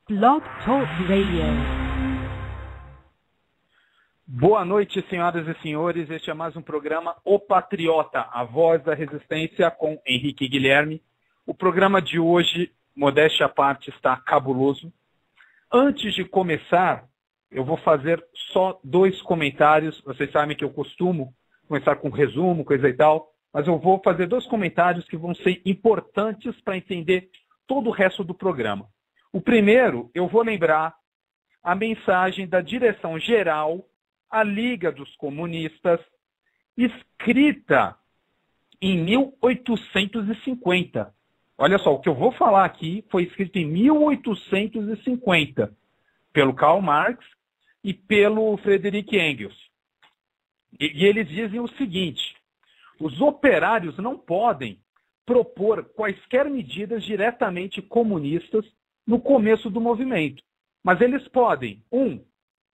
Blog Talk Radio. Boa noite, senhoras e senhores. Este é mais um programa O Patriota, a voz da resistência, com Henrique Guilherme. O programa de hoje, modéstia à parte, está cabuloso. Antes de começar, eu vou fazer só 2 comentários. Vocês sabem que eu costumo começar com resumo, coisa e tal, mas eu vou fazer 2 comentários que vão ser importantes para entender todo o resto do programa. O primeiro, eu vou lembrar a mensagem da Direção-Geral à Liga dos Comunistas, escrita em 1850. Olha só, o que eu vou falar aqui foi escrito em 1850, pelo Karl Marx e pelo Friedrich Engels. E eles dizem o seguinte: os operários não podem propor quaisquer medidas diretamente comunistas no começo do movimento, mas eles podem, 1,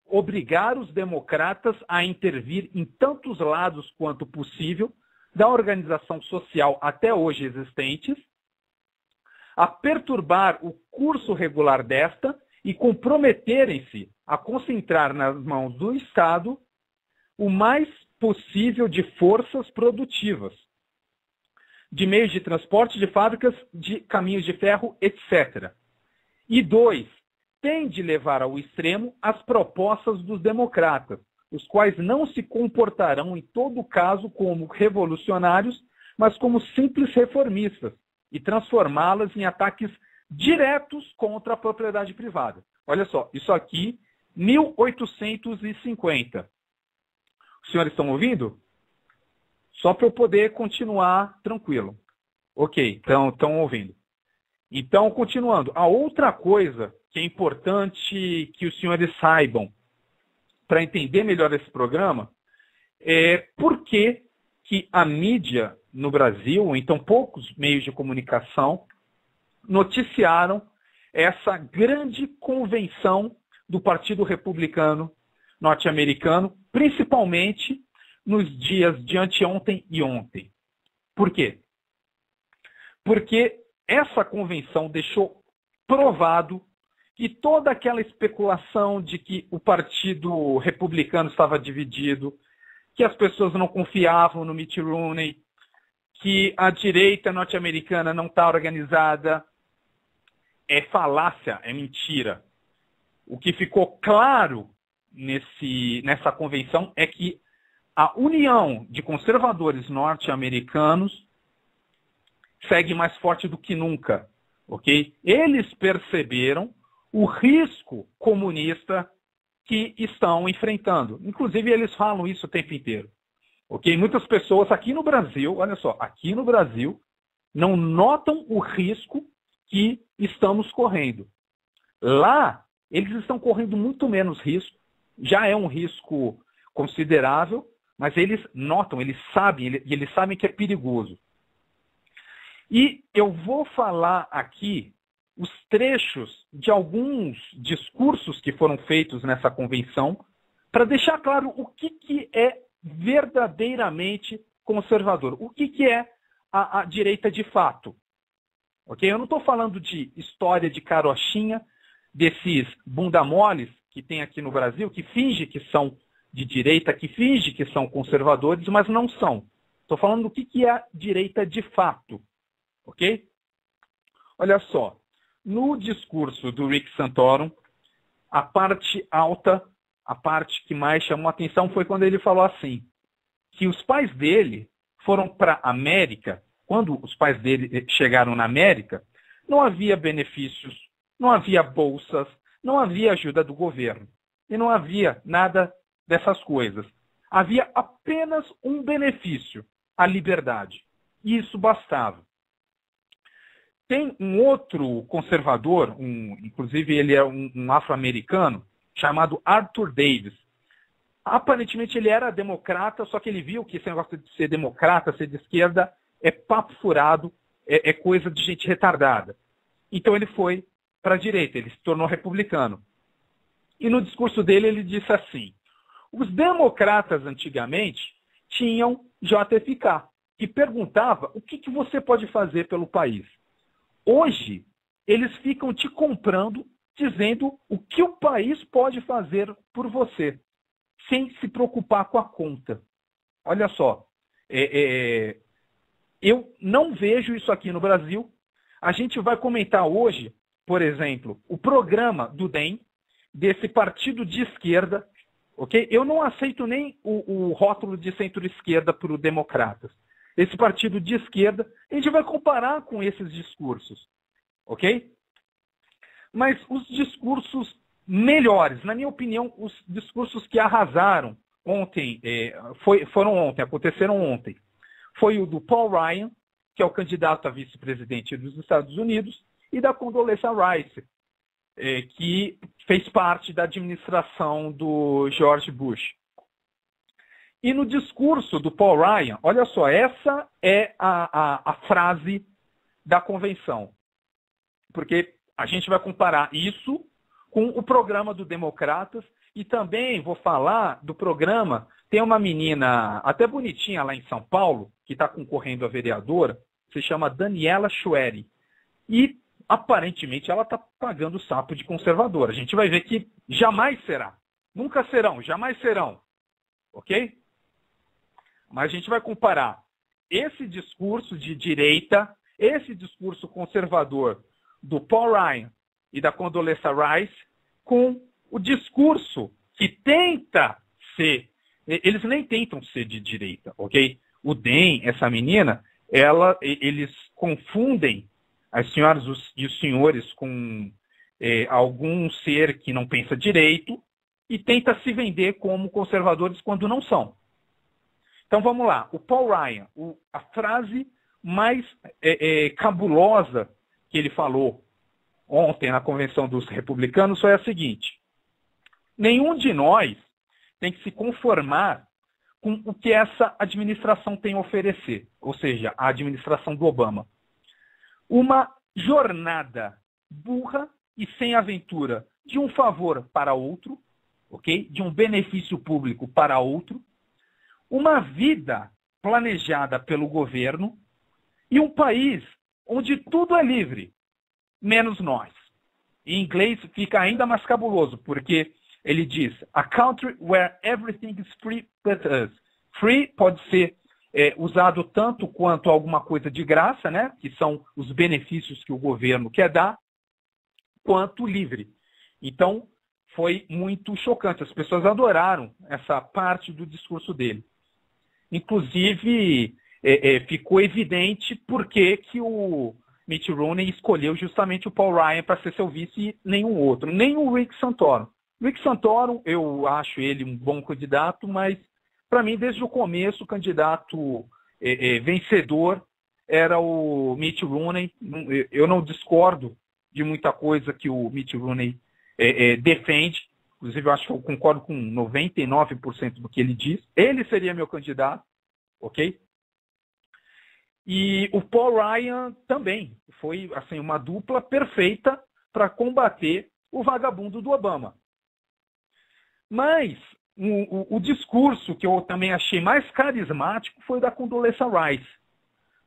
obrigar os democratas a intervir em tantos lados quanto possível da organização social até hoje existentes, a perturbar o curso regular desta e comprometerem-se a concentrar nas mãos do Estado o mais possível de forças produtivas, de meios de transporte, de fábricas, de caminhos de ferro, etc. E 2, tem de levar ao extremo as propostas dos democratas, os quais não se comportarão em todo caso como revolucionários, mas como simples reformistas, e transformá-las em ataques diretos contra a propriedade privada. Olha só, isso aqui, 1850. Os senhores estão ouvindo? Só para eu poder continuar tranquilo. Ok, então estão ouvindo. Então, continuando, a outra coisa que é importante que os senhores saibam para entender melhor esse programa é por que a mídia no Brasil, ou então poucos meios de comunicação, noticiaram essa grande convenção do Partido Republicano norte-americano, principalmente nos dias de anteontem e ontem. Por quê? Porque essa convenção deixou provado que toda aquela especulação de que o Partido Republicano estava dividido, que as pessoas não confiavam no Mitt Romney, que a direita norte-americana não está organizada, é falácia, é mentira. O que ficou claro nessa convenção é que a união de conservadores norte-americanos segue mais forte do que nunca, ok? Eles perceberam o risco comunista que estão enfrentando. Inclusive, eles falam isso o tempo inteiro, ok? Muitas pessoas aqui no Brasil, olha só, aqui no Brasil, não notam o risco que estamos correndo. Lá, eles estão correndo muito menos risco, já é um risco considerável, mas eles notam, eles sabem que é perigoso. E eu vou falar aqui os trechos de alguns discursos que foram feitos nessa convenção para deixar claro o que é verdadeiramente conservador, o que é a direita de fato. Okay? Eu não estou falando de história de carochinha, desses bunda-moles que tem aqui no Brasil, que finge que são de direita, que finge que são conservadores, mas não são. Estou falando do que é a direita de fato. Ok? Olha só, no discurso do Rick Santorum, a parte alta, a parte que mais chamou a atenção foi quando ele falou assim, que os pais dele foram para a América, quando os pais dele chegaram na América, não havia benefícios, não havia bolsas, não havia ajuda do governo, e não havia nada dessas coisas. Havia apenas um benefício, a liberdade. E isso bastava. Tem um outro conservador, inclusive ele é um afro-americano, chamado Arthur Davis. Aparentemente ele era democrata, só que ele viu que esse negócio de ser democrata, ser de esquerda, é papo furado, é coisa de gente retardada. Então ele foi para a direita, ele se tornou republicano. E no discurso dele ele disse assim, os democratas antigamente tinham JFK, que perguntava o que você pode fazer pelo país. Hoje, eles ficam te comprando dizendo o que o país pode fazer por você, sem se preocupar com a conta. Olha só, eu não vejo isso aqui no Brasil. A gente vai comentar hoje, por exemplo, o programa do DEM, desse partido de esquerda, ok? Eu não aceito nem o rótulo de centro-esquerda para o Democratas. Esse partido de esquerda, a gente vai comparar com esses discursos, ok? Mas os discursos melhores, na minha opinião, os discursos que arrasaram ontem, aconteceram ontem, foi o do Paul Ryan, que é o candidato a vice-presidente dos Estados Unidos, e da Condoleezza Rice, que fez parte da administração do George Bush. E no discurso do Paul Ryan, olha só, essa é a frase da convenção. Porque a gente vai comparar isso com o programa do Democratas e também vou falar do programa. Tem uma menina até bonitinha lá em São Paulo, que está concorrendo a vereadora, se chama Daniela Schueri. E aparentemente ela está pagando sapo de conservadora. A gente vai ver que jamais será. Nunca serão, jamais serão. Ok? Mas a gente vai comparar esse discurso de direita, esse discurso conservador do Paul Ryan e da Condoleezza Rice com o discurso que tenta ser, eles nem tentam ser de direita, ok? O DEM, essa menina, eles confundem as senhoras e os senhores com algum ser que não pensa direito e tenta se vender como conservadores quando não são. Então vamos lá, o Paul Ryan, a frase mais cabulosa que ele falou ontem na convenção dos republicanos foi a seguinte: nenhum de nós tem que se conformar com o que essa administração tem a oferecer, ou seja, a administração do Obama. Uma jornada burra e sem aventura de um favor para outro, ok? De um benefício público para outro, uma vida planejada pelo governo e um país onde tudo é livre, menos nós. Em inglês fica ainda mais cabuloso, porque ele diz, a country where everything is free but us. Free pode ser usado tanto quanto alguma coisa de graça, né? Que são os benefícios que o governo quer dar, quanto livre. Então, foi muito chocante. As pessoas adoraram essa parte do discurso dele. Inclusive, ficou evidente por que o Mitt Romney escolheu justamente o Paul Ryan para ser seu vice e nenhum outro, nem o Rick Santorum. Rick Santorum, eu acho ele um bom candidato, mas para mim, desde o começo, o candidato vencedor era o Mitt Romney. Eu não discordo de muita coisa que o Mitt Romney defende. Inclusive, eu acho que eu concordo com 99% do que ele diz. Ele seria meu candidato, ok? E o Paul Ryan também foi assim, uma dupla perfeita para combater o vagabundo do Obama. Mas o discurso que eu também achei mais carismático foi o da Condoleezza Rice.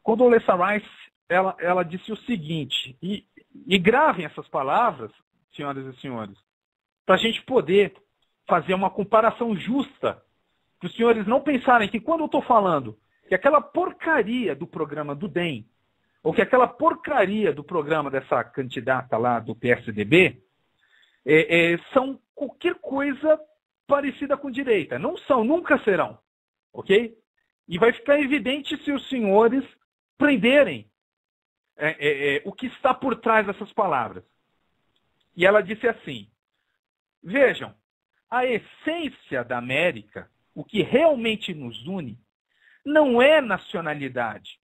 Condoleezza Rice, ela disse o seguinte, e gravem essas palavras, senhoras e senhores, para a gente poder fazer uma comparação justa, para os senhores não pensarem que quando eu estou falando que aquela porcaria do programa do DEM, ou que aquela porcaria do programa dessa candidata lá do PSDB, são qualquer coisa parecida com direita. Não são, nunca serão. Ok? E vai ficar evidente se os senhores prenderem o que está por trás dessas palavras. E ela disse assim, vejam, a essência da América, o que realmente nos une, não é nacionalidade,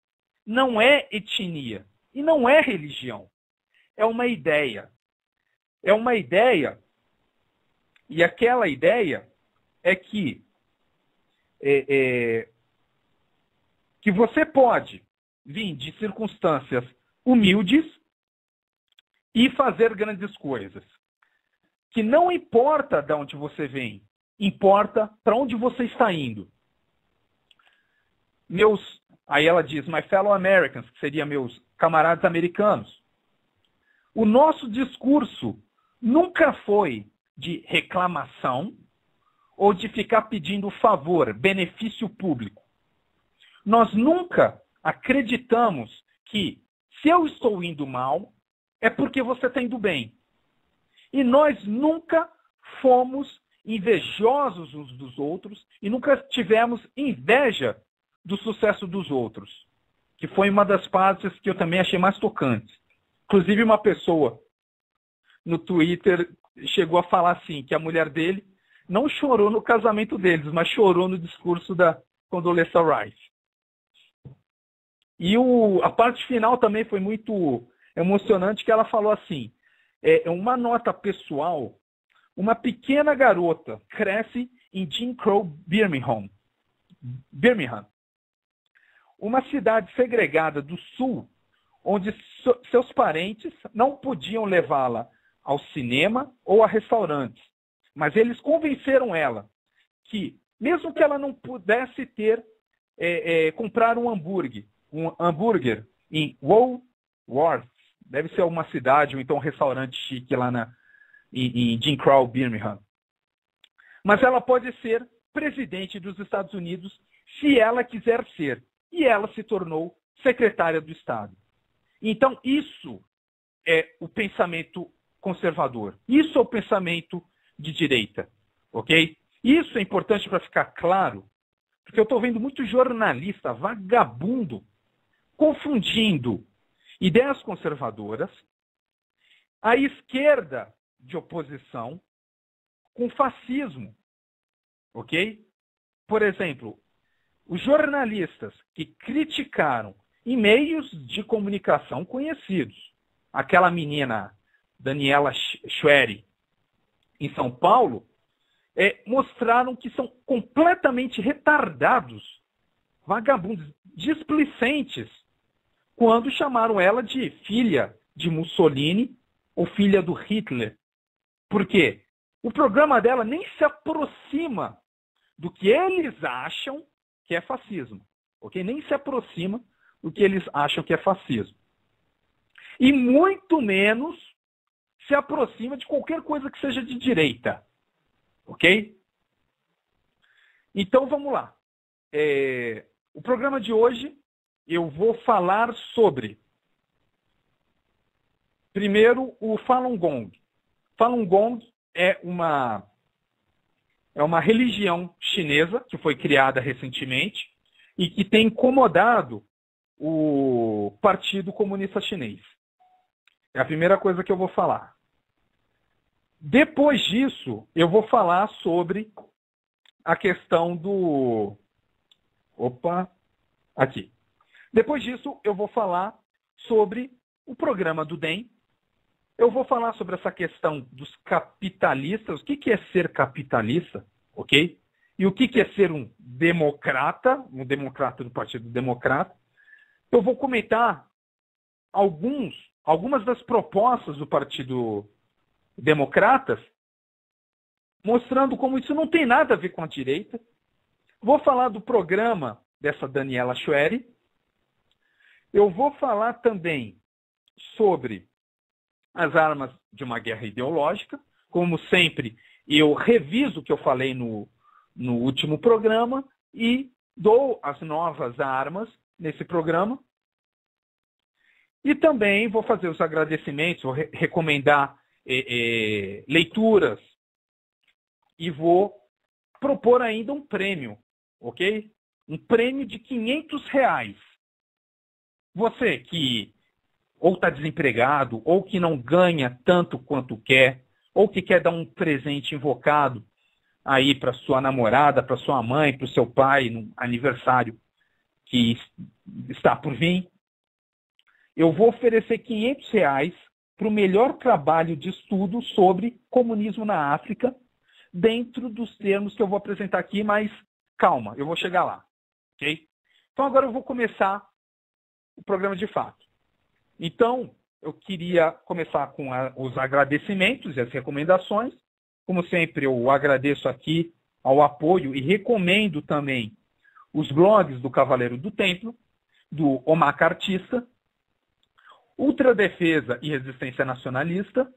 não é etnia e não é religião. É uma ideia. É uma ideia, e aquela ideia é que você pode vir de circunstâncias humildes e fazer grandes coisas. Que não importa de onde você vem, importa para onde você está indo. Aí ela diz, my fellow Americans, que seria meus camaradas americanos. O nosso discurso nunca foi de reclamação ou de ficar pedindo favor, benefício público. Nós nunca acreditamos que se eu estou indo mal, é porque você está indo bem. E nós nunca fomos invejosos uns dos outros e nunca tivemos inveja do sucesso dos outros, que foi uma das partes que eu também achei mais tocantes. Inclusive, uma pessoa no Twitter chegou a falar assim, que a mulher dele não chorou no casamento deles, mas chorou no discurso da Condoleezza Rice. E a parte final também foi muito emocionante, que ela falou assim, uma nota pessoal, uma pequena garota cresce em Jim Crow, Birmingham, uma cidade segregada do sul, onde seus parentes não podiam levá-la ao cinema ou a restaurantes. Mas eles convenceram ela que, mesmo que ela não pudesse comprar um hambúrguer em Walworth, deve ser uma cidade ou então um restaurante chique lá em Jim Crow, Birmingham. Mas ela pode ser presidente dos Estados Unidos se ela quiser ser. E ela se tornou secretária do Estado. Então, isso é o pensamento conservador. Isso é o pensamento de direita. Ok? Isso é importante para ficar claro, porque eu estou vendo muito jornalista vagabundo confundindo ideias conservadoras, a esquerda de oposição, com fascismo. Ok? Por exemplo, os jornalistas que criticaram em meios de comunicação conhecidos, aquela menina Daniela Schwery, em São Paulo, mostraram que são completamente retardados, vagabundos, displicentes, quando chamaram ela de filha de Mussolini ou filha do Hitler. Por quê? O programa dela nem se aproxima do que eles acham que é fascismo. Ok? Nem se aproxima do que eles acham que é fascismo. E muito menos se aproxima de qualquer coisa que seja de direita. Ok? Então vamos lá. O programa de hoje eu vou falar sobre, primeiro, o Falun Gong. Falun Gong é uma religião chinesa que foi criada recentemente e que tem incomodado o Partido Comunista Chinês. É a primeira coisa que eu vou falar. Depois disso, eu vou falar sobre a questão do... Aqui. Depois disso, eu vou falar sobre o programa do DEM. Eu vou falar sobre essa questão dos capitalistas, o que é ser capitalista, ok? E o que é ser um democrata do Partido Democrata. Eu vou comentar algumas das propostas do Partido Democratas, mostrando como isso não tem nada a ver com a direita. Vou falar do programa dessa Daniela Schwery. Eu vou falar também sobre as armas de uma guerra ideológica. Como sempre, eu reviso o que eu falei no último programa e dou as novas armas nesse programa. E também vou fazer os agradecimentos, vou recomendar leituras e vou propor ainda um prêmio, ok? Um prêmio de R$500. Você que ou está desempregado, ou que não ganha tanto quanto quer, ou que quer dar um presente invocado aí para sua namorada, para sua mãe, para o seu pai, no aniversário que está por vir, eu vou oferecer R$500 para o melhor trabalho de estudo sobre comunismo na África, dentro dos termos que eu vou apresentar aqui, mas calma, eu vou chegar lá. Ok? Então agora eu vou começar o programa de fato. Então, eu queria começar com os agradecimentos e as recomendações. Como sempre, eu agradeço aqui ao apoio e recomendo também os blogs do Cavaleiro do Templo, do Omar Cartista, Ultradefesa e Resistência Nacionalista,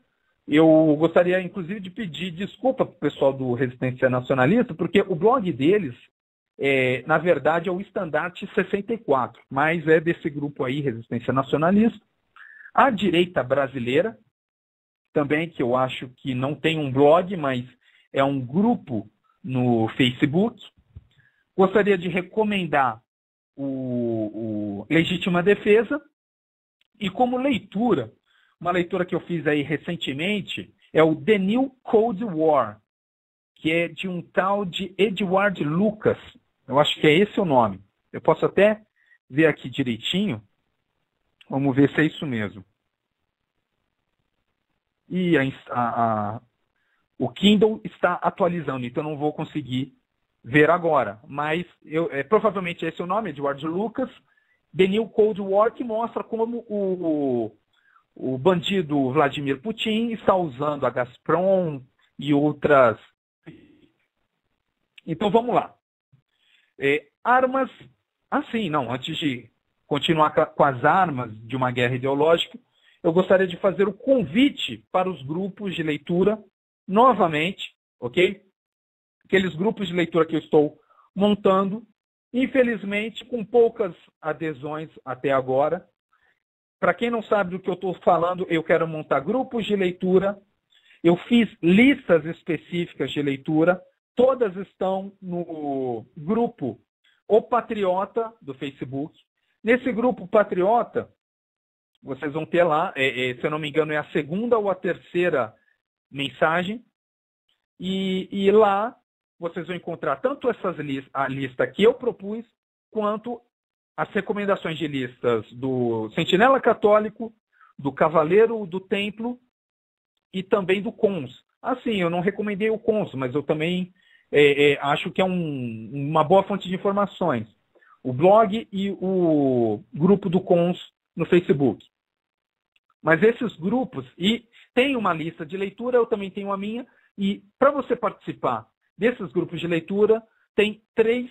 Eu gostaria, inclusive, de pedir desculpa para o pessoal do Resistência Nacionalista, porque o blog deles, na verdade, é o Estandarte 64, mas é desse grupo aí, Resistência Nacionalista. A direita brasileira, também, que eu acho que não tem um blog, mas é um grupo no Facebook. Gostaria de recomendar o Legítima Defesa. E como leitura, uma leitura que eu fiz aí recentemente é o The New Cold War, que é de um tal de Edward Lucas. Eu acho que é esse o nome. Eu posso até ver aqui direitinho. Vamos ver se é isso mesmo. E o Kindle está atualizando, então não vou conseguir ver agora. Mas provavelmente esse é o nome, Edward Lucas, The New Cold War, que mostra como o bandido Vladimir Putin está usando a Gazprom e outras. Então vamos lá. Armas. Antes de continuar com as armas de uma guerra ideológica, eu gostaria de fazer o convite para os grupos de leitura novamente, ok? Aqueles grupos de leitura que eu estou montando, infelizmente com poucas adesões até agora. Para quem não sabe do que eu estou falando, eu quero montar grupos de leitura. Eu fiz listas específicas de leitura, todas estão no grupo O Patriota do Facebook. Nesse grupo Patriota, vocês vão ter lá, se eu não me engano, é a segunda ou a terceira mensagem. E lá vocês vão encontrar tanto a lista que eu propus, quanto as recomendações de listas do Sentinela Católico, do Cavaleiro do Templo e também do Cons. Assim, eu não recomendei o Cons, mas eu também acho que é uma boa fonte de informações. O blog e o grupo do Cons no Facebook. Mas esses grupos, e tem uma lista de leitura, eu também tenho a minha, e para você participar desses grupos de leitura, tem 3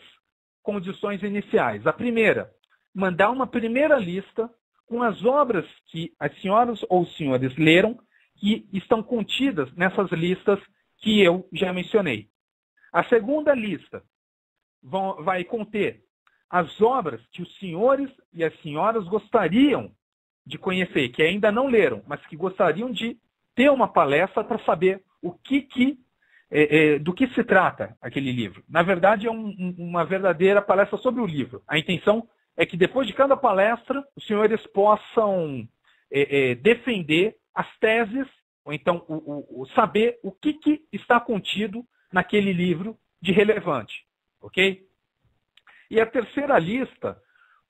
condições iniciais. A primeira, mandar uma primeira lista com as obras que as senhoras ou os senhores leram, que estão contidas nessas listas que eu já mencionei. A segunda lista vai conter as obras que os senhores e as senhoras gostariam de conhecer, que ainda não leram, mas que gostariam de ter uma palestra para saber do que se trata aquele livro. Na verdade, é uma verdadeira palestra sobre o livro. A intenção é que depois de cada palestra, os senhores possam defender as teses, ou então saber o que está contido naquele livro de relevante. Ok? E a terceira lista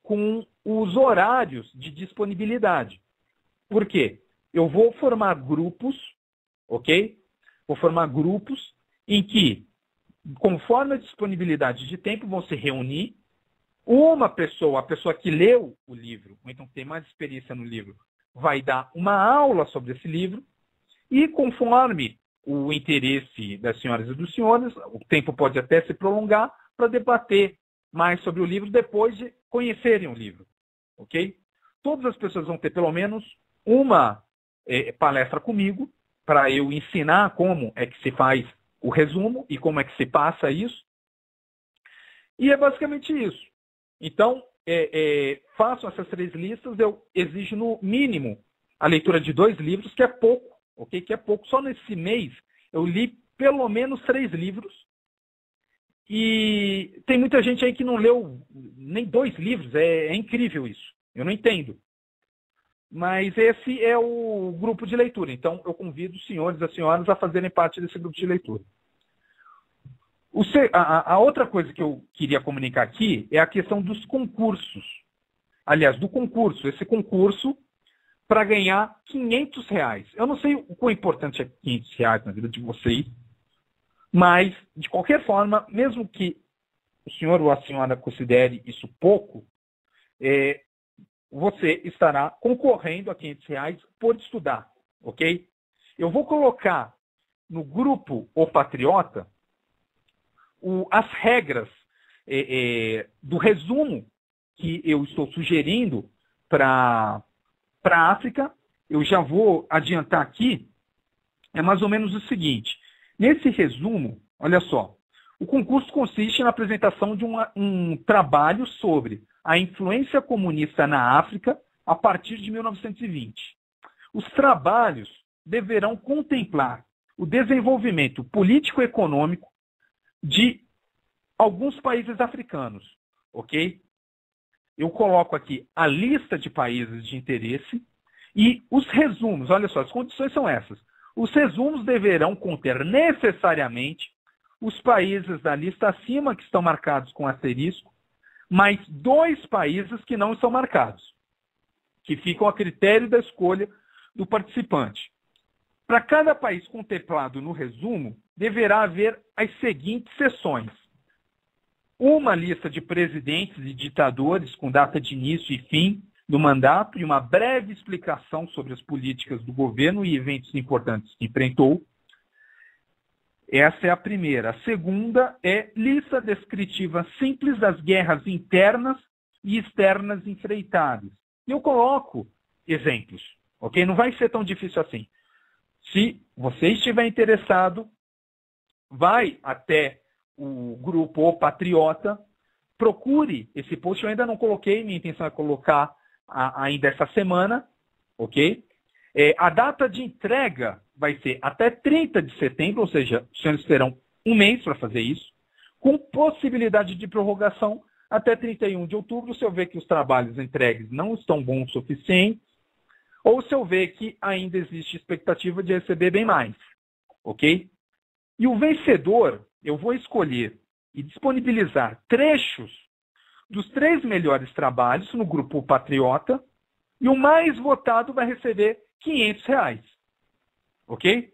com os horários de disponibilidade. Por quê? Eu vou formar grupos, ok? Vou formar grupos em que, conforme a disponibilidade de tempo, vão se reunir. Uma pessoa, a pessoa que leu o livro, ou então tem mais experiência no livro, vai dar uma aula sobre esse livro. E conforme o interesse das senhoras e dos senhores, o tempo pode até se prolongar para debater mais sobre o livro depois de conhecerem o livro. Ok? Todas as pessoas vão ter pelo menos uma palestra comigo para eu ensinar como é que se faz o resumo e como é que se passa isso. E é basicamente isso. Então, façam essas 3 listas. Eu exijo no mínimo a leitura de 2 livros, que é pouco. Ok? Que é pouco. Só nesse mês eu li pelo menos 3 livros. E tem muita gente aí que não leu nem 2 livros. É incrível isso. Eu não entendo. Mas esse é o grupo de leitura. Então, eu convido os senhores e as senhoras a fazerem parte desse grupo de leitura. A outra coisa que eu queria comunicar aqui é a questão dos concursos. Aliás, do concurso. Esse concurso para ganhar R$500. Eu não sei o quão importante é R$500 na vida de vocês, mas, de qualquer forma, mesmo que o senhor ou a senhora considere isso pouco, você estará concorrendo a R$500 por estudar, ok? Eu vou colocar no grupo O Patriota as regras do resumo que eu estou sugerindo para a África. Eu já vou adiantar aqui é mais ou menos o seguinte. Nesse resumo, olha só, o concurso consiste na apresentação de um trabalho sobre a influência comunista na África a partir de 1920. Os trabalhos deverão contemplar o desenvolvimento político-econômico de alguns países africanos, ok? Eu coloco aqui a lista de países de interesse e os resumos. Olha só, as condições são essas. Os resumos deverão conter necessariamente os países da lista acima que estão marcados com asterisco, mais 2 países que não estão marcados, que ficam a critério da escolha do participante. Para cada país contemplado no resumo, deverá haver as seguintes seções: uma lista de presidentes e ditadores com data de início e fim do mandato e uma breve explicação sobre as políticas do governo e eventos importantes que enfrentou. Essa é a primeira. A segunda é lista descritiva simples das guerras internas e externas enfrentadas. E eu coloco exemplos, ok? Não vai ser tão difícil assim. Se você estiver interessado, vai até o grupo O Patriota, procure esse post. Eu ainda não coloquei, minha intenção é colocar ainda essa semana, ok? A data de entrega vai ser até 30 de setembro, ou seja, os senhores terão um mês para fazer isso, com possibilidade de prorrogação até 31 de outubro, se eu ver que os trabalhos entregues não estão bons o suficiente, ou se eu ver que ainda existe expectativa de receber bem mais, ok? E o vencedor, eu vou escolher e disponibilizar trechos dos 3 melhores trabalhos no grupo Patriota, e o mais votado vai receber R$500, ok?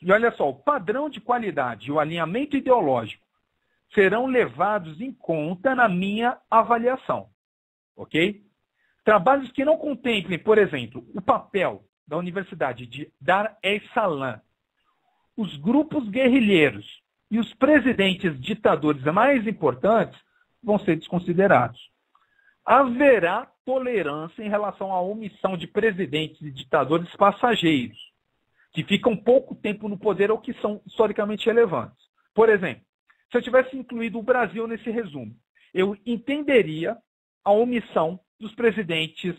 E olha só, o padrão de qualidade e o alinhamento ideológico serão levados em conta na minha avaliação, ok? Trabalhos que não contemplem, por exemplo, o papel da Universidade de Dar es Salaam, os grupos guerrilheiros e os presidentes ditadores mais importantes vão ser desconsiderados. Haverá tolerância em relação à omissão de presidentes e ditadores passageiros, que ficam pouco tempo no poder ou que são historicamente relevantes. Por exemplo, se eu tivesse incluído o Brasil nesse resumo, eu entenderia a omissão dos presidentes,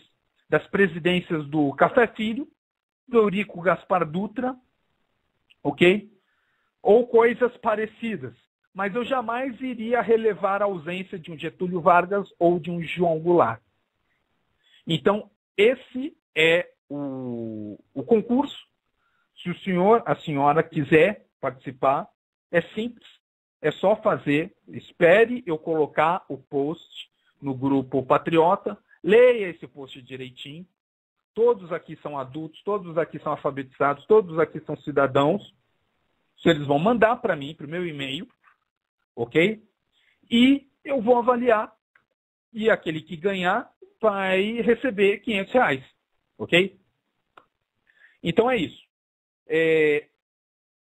das presidências do Café Filho, do Eurico Gaspar Dutra, ok? Ou coisas parecidas. Mas eu jamais iria relevar a ausência de um Getúlio Vargas ou de um João Goulart. Então, esse é o concurso. Se o senhor, a senhora quiser participar, é simples. É só fazer, espere eu colocar o post no grupo Patriota, leia esse post direitinho. Todos aqui são adultos, todos aqui são alfabetizados, todos aqui são cidadãos. Eles vão mandar para mim, para o meu e-mail, ok? E eu vou avaliar, e aquele que ganhar vai receber R$500, ok? Então é isso.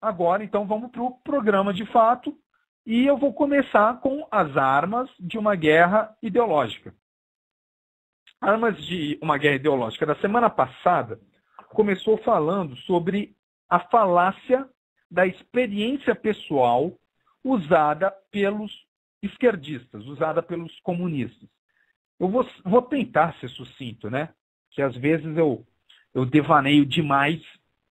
Agora, então, vamos para o programa de fato, e eu vou começar com as armas de uma guerra ideológica. Armas de uma guerra ideológica. Da semana passada, começou falando sobre a falácia da experiência pessoal usada pelos esquerdistas, usada pelos comunistas. Eu vou tentar ser sucinto, né? Que às vezes eu devaneio demais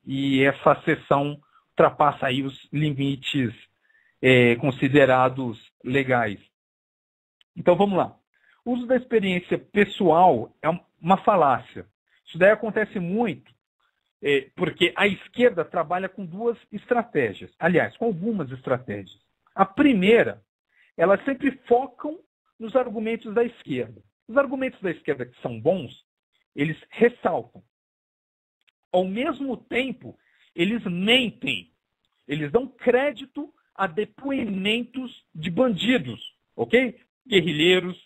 e essa sessão ultrapassa aí os limites considerados legais. Então vamos lá. O uso da experiência pessoal é uma falácia. Isso daí acontece muito porque a esquerda trabalha com 2 estratégias. Aliás, com algumas estratégias. A primeira, elas sempre focam nos argumentos da esquerda. Os argumentos da esquerda que são bons, eles ressaltam. Ao mesmo tempo, eles mentem. Eles dão crédito a depoimentos de bandidos, ok? Guerrilheiros,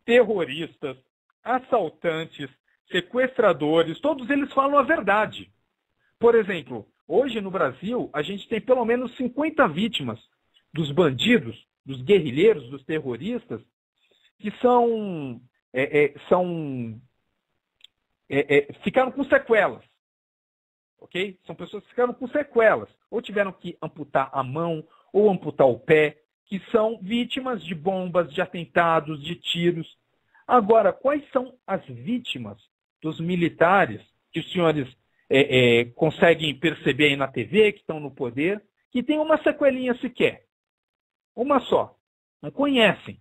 terroristas, assaltantes, sequestradores, todos eles falam a verdade. Por exemplo, hoje no Brasil, a gente tem pelo menos 50 vítimas dos bandidos, dos guerrilheiros, dos terroristas, que ficaram com sequelas. ok? São pessoas que ficaram com sequelas, ou tiveram que amputar a mão, ou amputar o pé, que são vítimas de bombas, de atentados, de tiros. Agora, quais são as vítimas dos militares que os senhores conseguem perceber aí na TV, que estão no poder, que tem uma sequelinha sequer? Uma só. Não conhecem.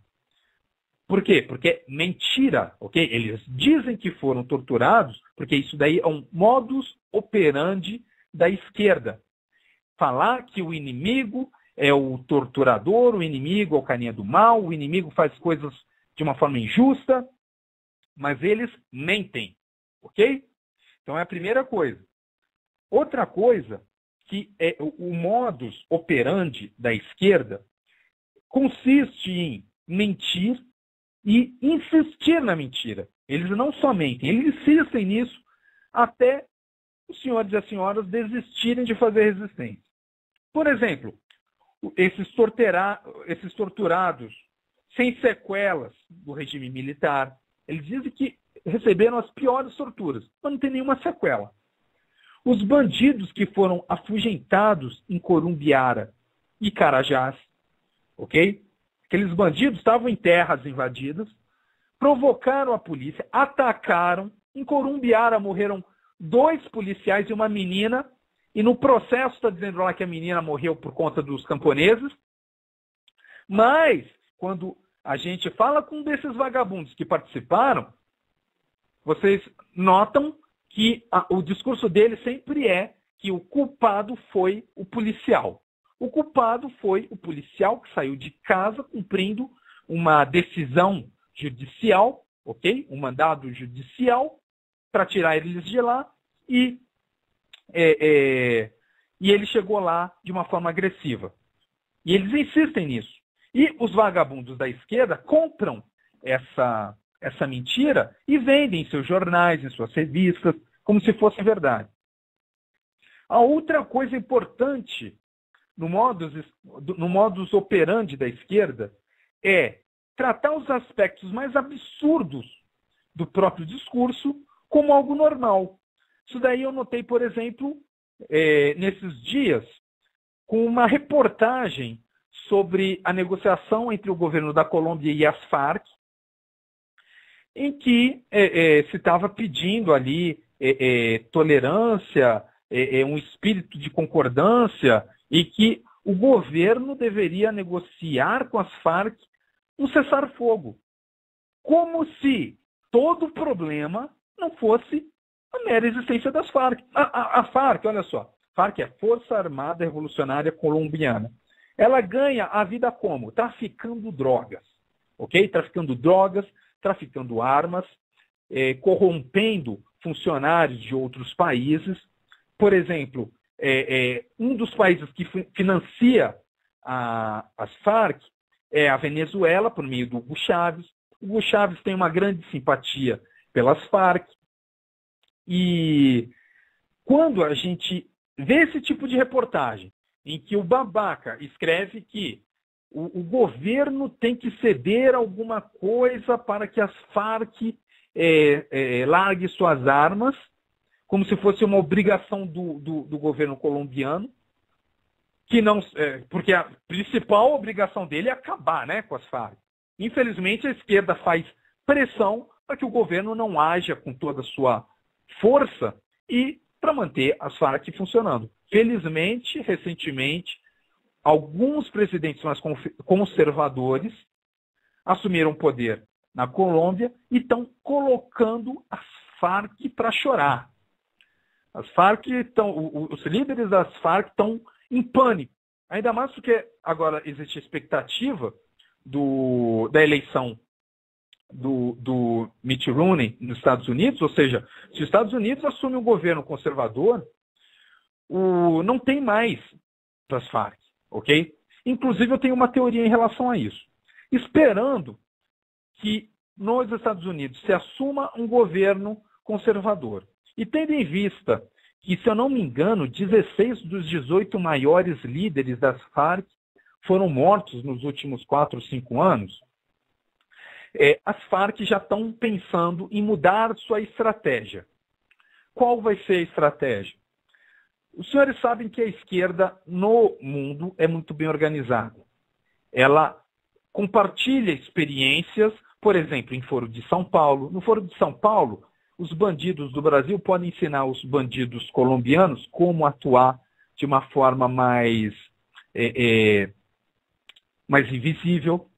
Por quê? Porque é mentira, ok? Eles dizem que foram torturados, porque isso daí é um modus operandi da esquerda. Falar que o inimigo é o torturador, o inimigo é o carinha do mal, o inimigo faz coisas de uma forma injusta, mas eles mentem, ok? Então é a primeira coisa. Outra coisa, que é o modus operandi da esquerda, consiste em mentir e insistir na mentira. Eles não só mentem, eles insistem nisso até os senhores e as senhoras desistirem de fazer resistência. Por exemplo, esses torturados sem sequelas do regime militar, eles dizem que receberam as piores torturas, mas não tem nenhuma sequela. Os bandidos que foram afugentados em Corumbiara e Carajás, ok? Aqueles bandidos estavam em terras invadidas, provocaram a polícia, atacaram. Em Corumbiara morreram 2 policiais e uma menina, e no processo está dizendo lá que a menina morreu por conta dos camponeses. Mas, quando a gente fala com um desses vagabundos que participaram, vocês notam que o discurso dele sempre é que o culpado foi o policial. O culpado foi o policial que saiu de casa cumprindo uma decisão judicial, ok? Um mandado judicial para tirar eles de lá e ele chegou lá de uma forma agressiva. E eles insistem nisso. E os vagabundos da esquerda compram essa mentira e vendem em seus jornais, em suas revistas, como se fosse verdade. A outra coisa importante no modus operandi da esquerda é tratar os aspectos mais absurdos do próprio discurso como algo normal. Isso daí eu notei, por exemplo, nesses dias, com uma reportagem sobre a negociação entre o governo da Colômbia e as Farc, em que se estava pedindo ali tolerância, um espírito de concordância, e que o governo deveria negociar com as Farc um cessar-fogo. Como se todo o problema não fosse a mera existência das Farc. A Farc, olha só, Farc é Força Armada Revolucionária Colombiana. Ela ganha a vida como? Traficando drogas, ok? Traficando drogas, traficando armas, corrompendo funcionários de outros países. Por exemplo, um dos países que financia as Farc é a Venezuela, por meio do Hugo Chávez. O Hugo Chávez tem uma grande simpatia pelas Farc. E quando a gente vê esse tipo de reportagem, em que o babaca escreve que o governo tem que ceder alguma coisa para que as Farc largue suas armas, como se fosse uma obrigação do governo colombiano, que não, porque a principal obrigação dele é acabar, né, com as Farc. Infelizmente, a esquerda faz pressão para que o governo não haja com toda a sua força e para manter as Farc funcionando. Felizmente, recentemente, alguns presidentes mais conservadores assumiram o poder na Colômbia e estão colocando as Farc para chorar. As Farc os líderes das Farc estão em pânico. Ainda mais porque agora existe a expectativa da eleição do Mitt Romney nos Estados Unidos, ou seja, se os Estados Unidos assumem um governo conservador, não tem mais das Farc, ok? Inclusive eu tenho uma teoria em relação a isso. Esperando que nos Estados Unidos se assuma um governo conservador. E tendo em vista que, se eu não me engano, 16 dos 18 maiores líderes das Farc foram mortos nos últimos 4 ou 5 anos, as Farc já estão pensando em mudar sua estratégia. Qual vai ser a estratégia? Os senhores sabem que a esquerda no mundo é muito bem organizada. Ela compartilha experiências, por exemplo, em Foro de São Paulo. No Foro de São Paulo, os bandidos do Brasil podem ensinar os bandidos colombianos como atuar de uma forma mais invisível.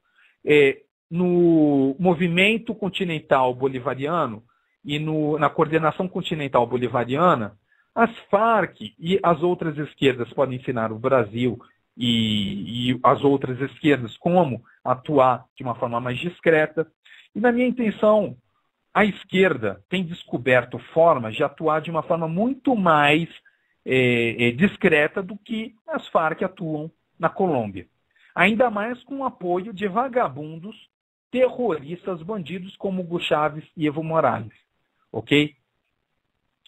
No movimento continental bolivariano e na coordenação continental bolivariana, as Farc e as outras esquerdas podem ensinar o Brasil e as outras esquerdas como atuar de uma forma mais discreta. E na minha intenção, a esquerda tem descoberto formas de atuar de uma forma muito mais discreta do que as Farc atuam na Colômbia. Ainda mais com o apoio de vagabundos, terroristas, bandidos como Hugo Chávez e Evo Morales. Ok?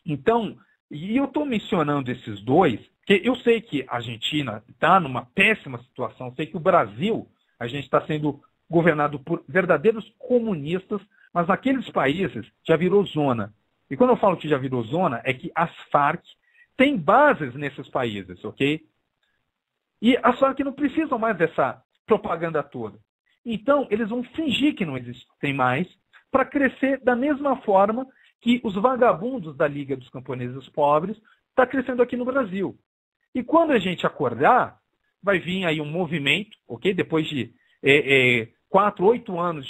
Então, e eu estou mencionando esses dois, porque eu sei que a Argentina está numa péssima situação, eu sei que o Brasil, a gente está sendo governado por verdadeiros comunistas, mas naqueles países já virou zona. E quando eu falo que já virou zona, é que as Farc têm bases nesses países, ok? E as Farc não precisam mais dessa propaganda toda. Então, eles vão fingir que não existem mais para crescer da mesma forma que os vagabundos da Liga dos Camponeses Pobres está crescendo aqui no Brasil. E quando a gente acordar, vai vir aí um movimento, ok? Depois de 4, 8 anos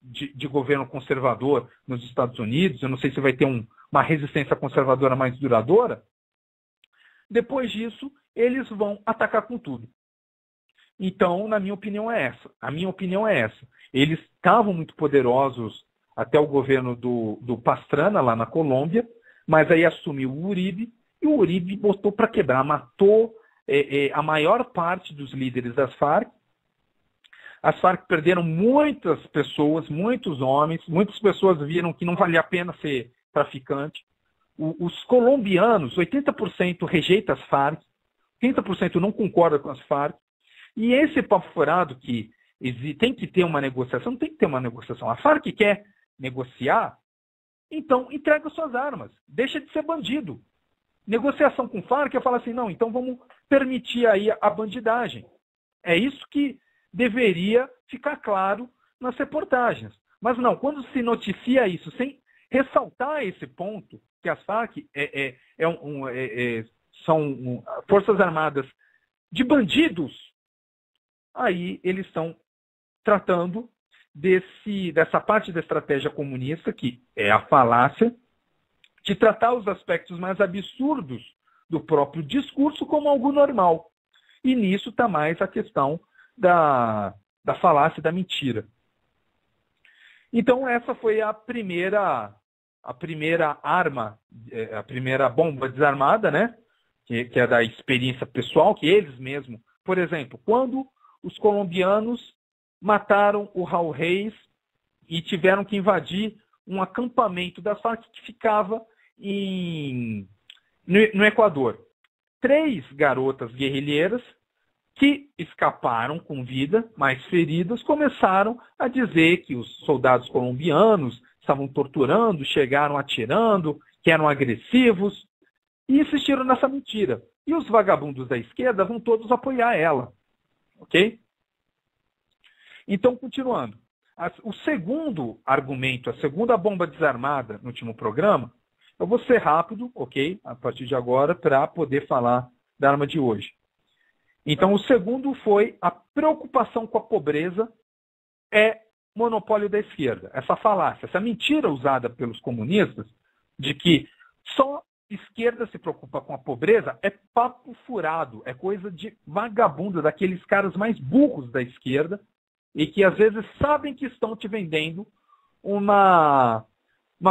de governo conservador nos Estados Unidos, eu não sei se vai ter uma resistência conservadora mais duradoura. Depois disso, eles vão atacar com tudo. Então, na minha opinião, é essa. A minha opinião é essa. Eles estavam muito poderosos até o governo do Pastrana, lá na Colômbia, mas aí assumiu o Uribe, e o Uribe botou para quebrar, matou a maior parte dos líderes das Farc. As Farc perderam muitas pessoas, muitos homens, muitas pessoas viram que não valia a pena ser traficante. Os colombianos, 80% rejeita as Farc, 30% não concorda com as Farc, e esse papo furado que tem que ter uma negociação, não tem que ter uma negociação. A Farc quer negociar, então entrega suas armas, deixa de ser bandido. Negociação com Farc é falar assim, não, então vamos permitir aí a bandidagem. É isso que deveria ficar claro nas reportagens. Mas não, quando se noticia isso sem ressaltar esse ponto, que as Farc são forças armadas de bandidos, aí eles estão tratando dessa parte da estratégia comunista, que é a falácia, de tratar os aspectos mais absurdos do próprio discurso como algo normal. E nisso está mais a questão da falácia, da mentira. Então essa foi a primeira arma, a primeira bomba desarmada, né? Que é da experiência pessoal, que eles mesmos, por exemplo, quando os colombianos mataram o Raul Reis e tiveram que invadir um acampamento das Farc que ficava no Equador. 3 garotas guerrilheiras que escaparam com vida, mas feridas, começaram a dizer que os soldados colombianos estavam torturando, chegaram atirando, que eram agressivos, e insistiram nessa mentira. E os vagabundos da esquerda vão todos apoiar ela. Ok? Então, continuando. O segundo argumento, a segunda bomba desarmada no último programa, eu vou ser rápido, ok? A partir de agora, para poder falar da arma de hoje. Então, o segundo foi a preocupação com a pobreza é monopólio da esquerda. Essa falácia, essa mentira usada pelos comunistas de que só esquerda se preocupa com a pobreza é papo furado, é coisa de vagabundo, daqueles caras mais burros da esquerda e que às vezes sabem que estão te vendendo uma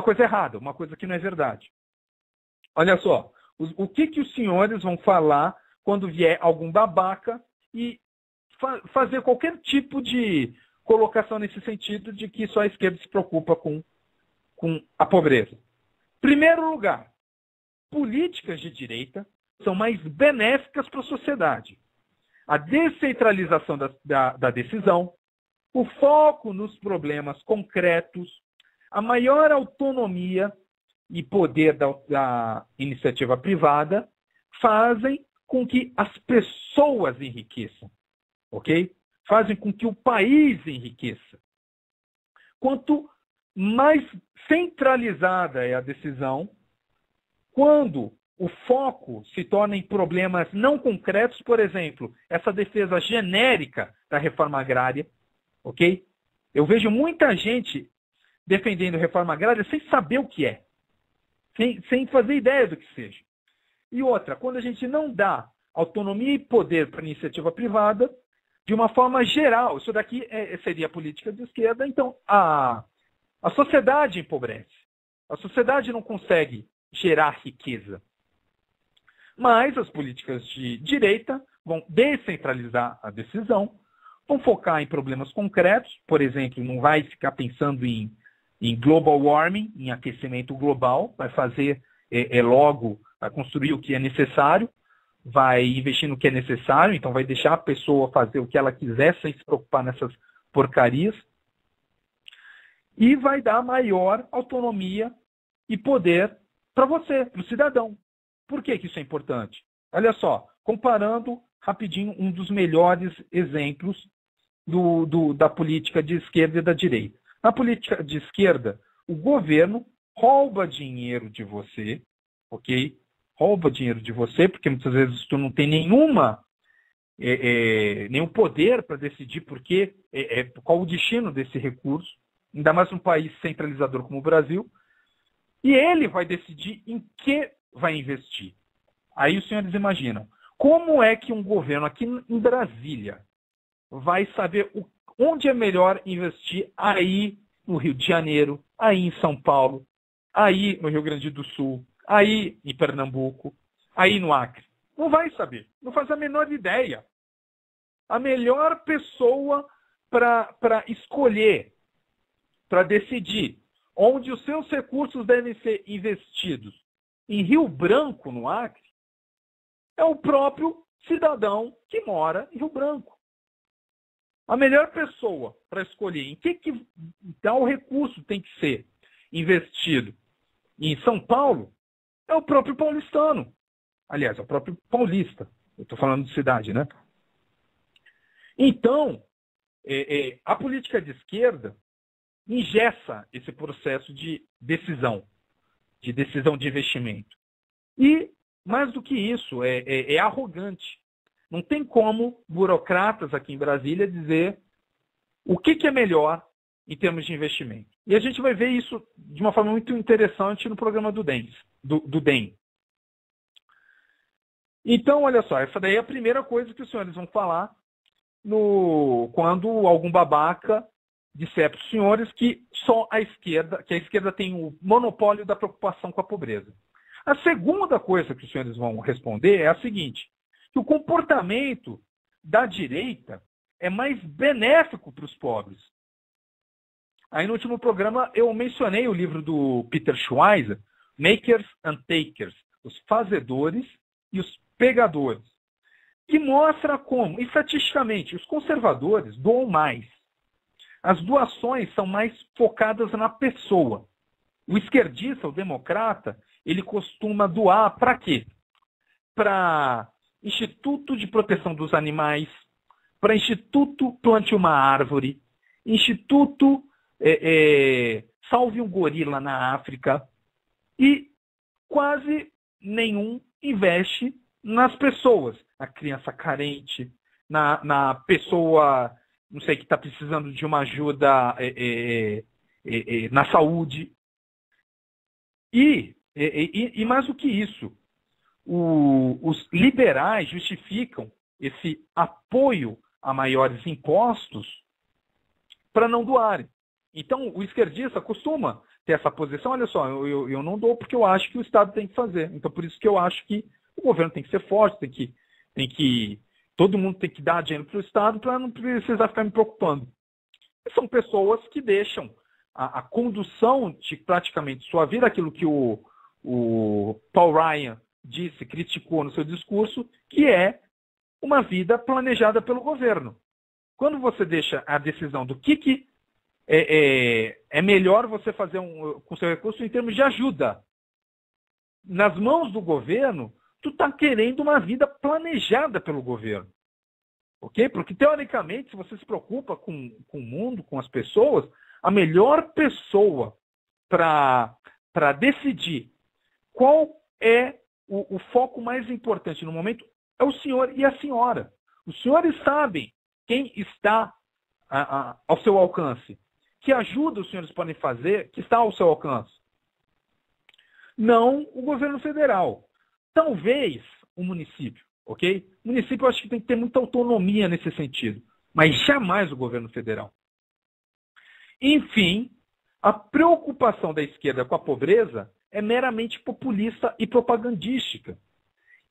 coisa errada, uma coisa que não é verdade. Olha só, o que os senhores vão falar quando vier algum babaca e fazer qualquer tipo de colocação nesse sentido de que só a esquerda se preocupa com a pobreza? Primeiro lugar, políticas de direita são mais benéficas para a sociedade. A descentralização da decisão, o foco nos problemas concretos, a maior autonomia e poder da iniciativa privada fazem com que as pessoas enriqueçam, ok? Fazem com que o país enriqueça. Quanto mais centralizada é a decisão, quando o foco se torna em problemas não concretos, por exemplo, essa defesa genérica da reforma agrária, ok? Eu vejo muita gente defendendo reforma agrária sem saber o que é, sem fazer ideia do que seja. E outra, quando a gente não dá autonomia e poder para a iniciativa privada, de uma forma geral, isso daqui seria a política de esquerda, então a sociedade empobrece. A sociedade não consegue gerar riqueza. Mas as políticas de direita vão descentralizar a decisão, vão focar em problemas concretos, por exemplo, não vai ficar pensando em global warming, em aquecimento global, vai fazer logo, vai construir o que é necessário, vai investir no que é necessário, então vai deixar a pessoa fazer o que ela quiser sem se preocupar nessas porcarias, e vai dar maior autonomia e poder para você, para o cidadão. Por que isso é importante? Olha só, comparando rapidinho um dos melhores exemplos da política de esquerda e da direita. Na política de esquerda, o governo rouba dinheiro de você, ok? Rouba dinheiro de você, porque muitas vezes tu não tem nenhum poder para decidir qual o destino desse recurso, ainda mais num país centralizador como o Brasil, e ele vai decidir em que vai investir. Aí os senhores imaginam, como é que um governo aqui em Brasília vai saber onde é melhor investir aí no Rio de Janeiro, aí em São Paulo, aí no Rio Grande do Sul, aí em Pernambuco, aí no Acre? Não vai saber, não faz a menor ideia. A melhor pessoa para escolher, para decidir onde os seus recursos devem ser investidos em Rio Branco, no Acre, é o próprio cidadão que mora em Rio Branco. A melhor pessoa para escolher em que tal recurso tem que ser investido em São Paulo é o próprio paulistano. Aliás, é o próprio paulista. Eu estou falando de cidade, né? Então, a política de esquerda engessa esse processo de decisão de investimento. E, mais do que isso, é arrogante. Não tem como burocratas aqui em Brasília dizer o que é melhor em termos de investimento. E a gente vai ver isso de uma forma muito interessante no programa do DEM. Então, olha só, essa daí é a primeira coisa que os senhores vão falar quando algum babaca disser para os senhores que a esquerda tem o monopólio da preocupação com a pobreza. A segunda coisa que os senhores vão responder é a seguinte, que o comportamento da direita é mais benéfico para os pobres. Aí no último programa eu mencionei o livro do Peter Schweizer, Makers and Takers, os fazedores e os pegadores, que mostra como, estatisticamente, os conservadores doam mais. As doações são mais focadas na pessoa. O esquerdista, o democrata, ele costuma doar para quê? Para Instituto de Proteção dos Animais, para Instituto Plante uma Árvore, Instituto Salve um Gorila na África, e quase nenhum investe nas pessoas, na criança carente, na pessoa, não sei, que está precisando de uma ajuda na saúde. E mais do que isso, os liberais justificam esse apoio a maiores impostos para não doarem. Então, o esquerdista costuma ter essa posição, olha só, eu não dou porque eu acho que o Estado tem que fazer. Então, por isso que eu acho que o governo tem que ser forte, todo mundo tem que dar dinheiro para o Estado para não precisar ficar me preocupando. E são pessoas que deixam a condução de praticamente sua vida, aquilo que o Paul Ryan criticou no seu discurso, que é uma vida planejada pelo governo. Quando você deixa a decisão do que é melhor você fazer com o seu recurso em termos de ajuda nas mãos do governo, tu está querendo uma vida planejada pelo governo. Ok? Porque, teoricamente, se você se preocupa com o mundo, com as pessoas, a melhor pessoa para decidir qual é o foco mais importante no momento é o senhor e a senhora. Os senhores sabem quem está ao seu alcance. Que ajuda os senhores podem fazer que está ao seu alcance. Não o governo federal. Talvez o município, ok? O município eu acho que tem que ter muita autonomia nesse sentido, mas jamais o governo federal. Enfim, a preocupação da esquerda com a pobreza é meramente populista e propagandística.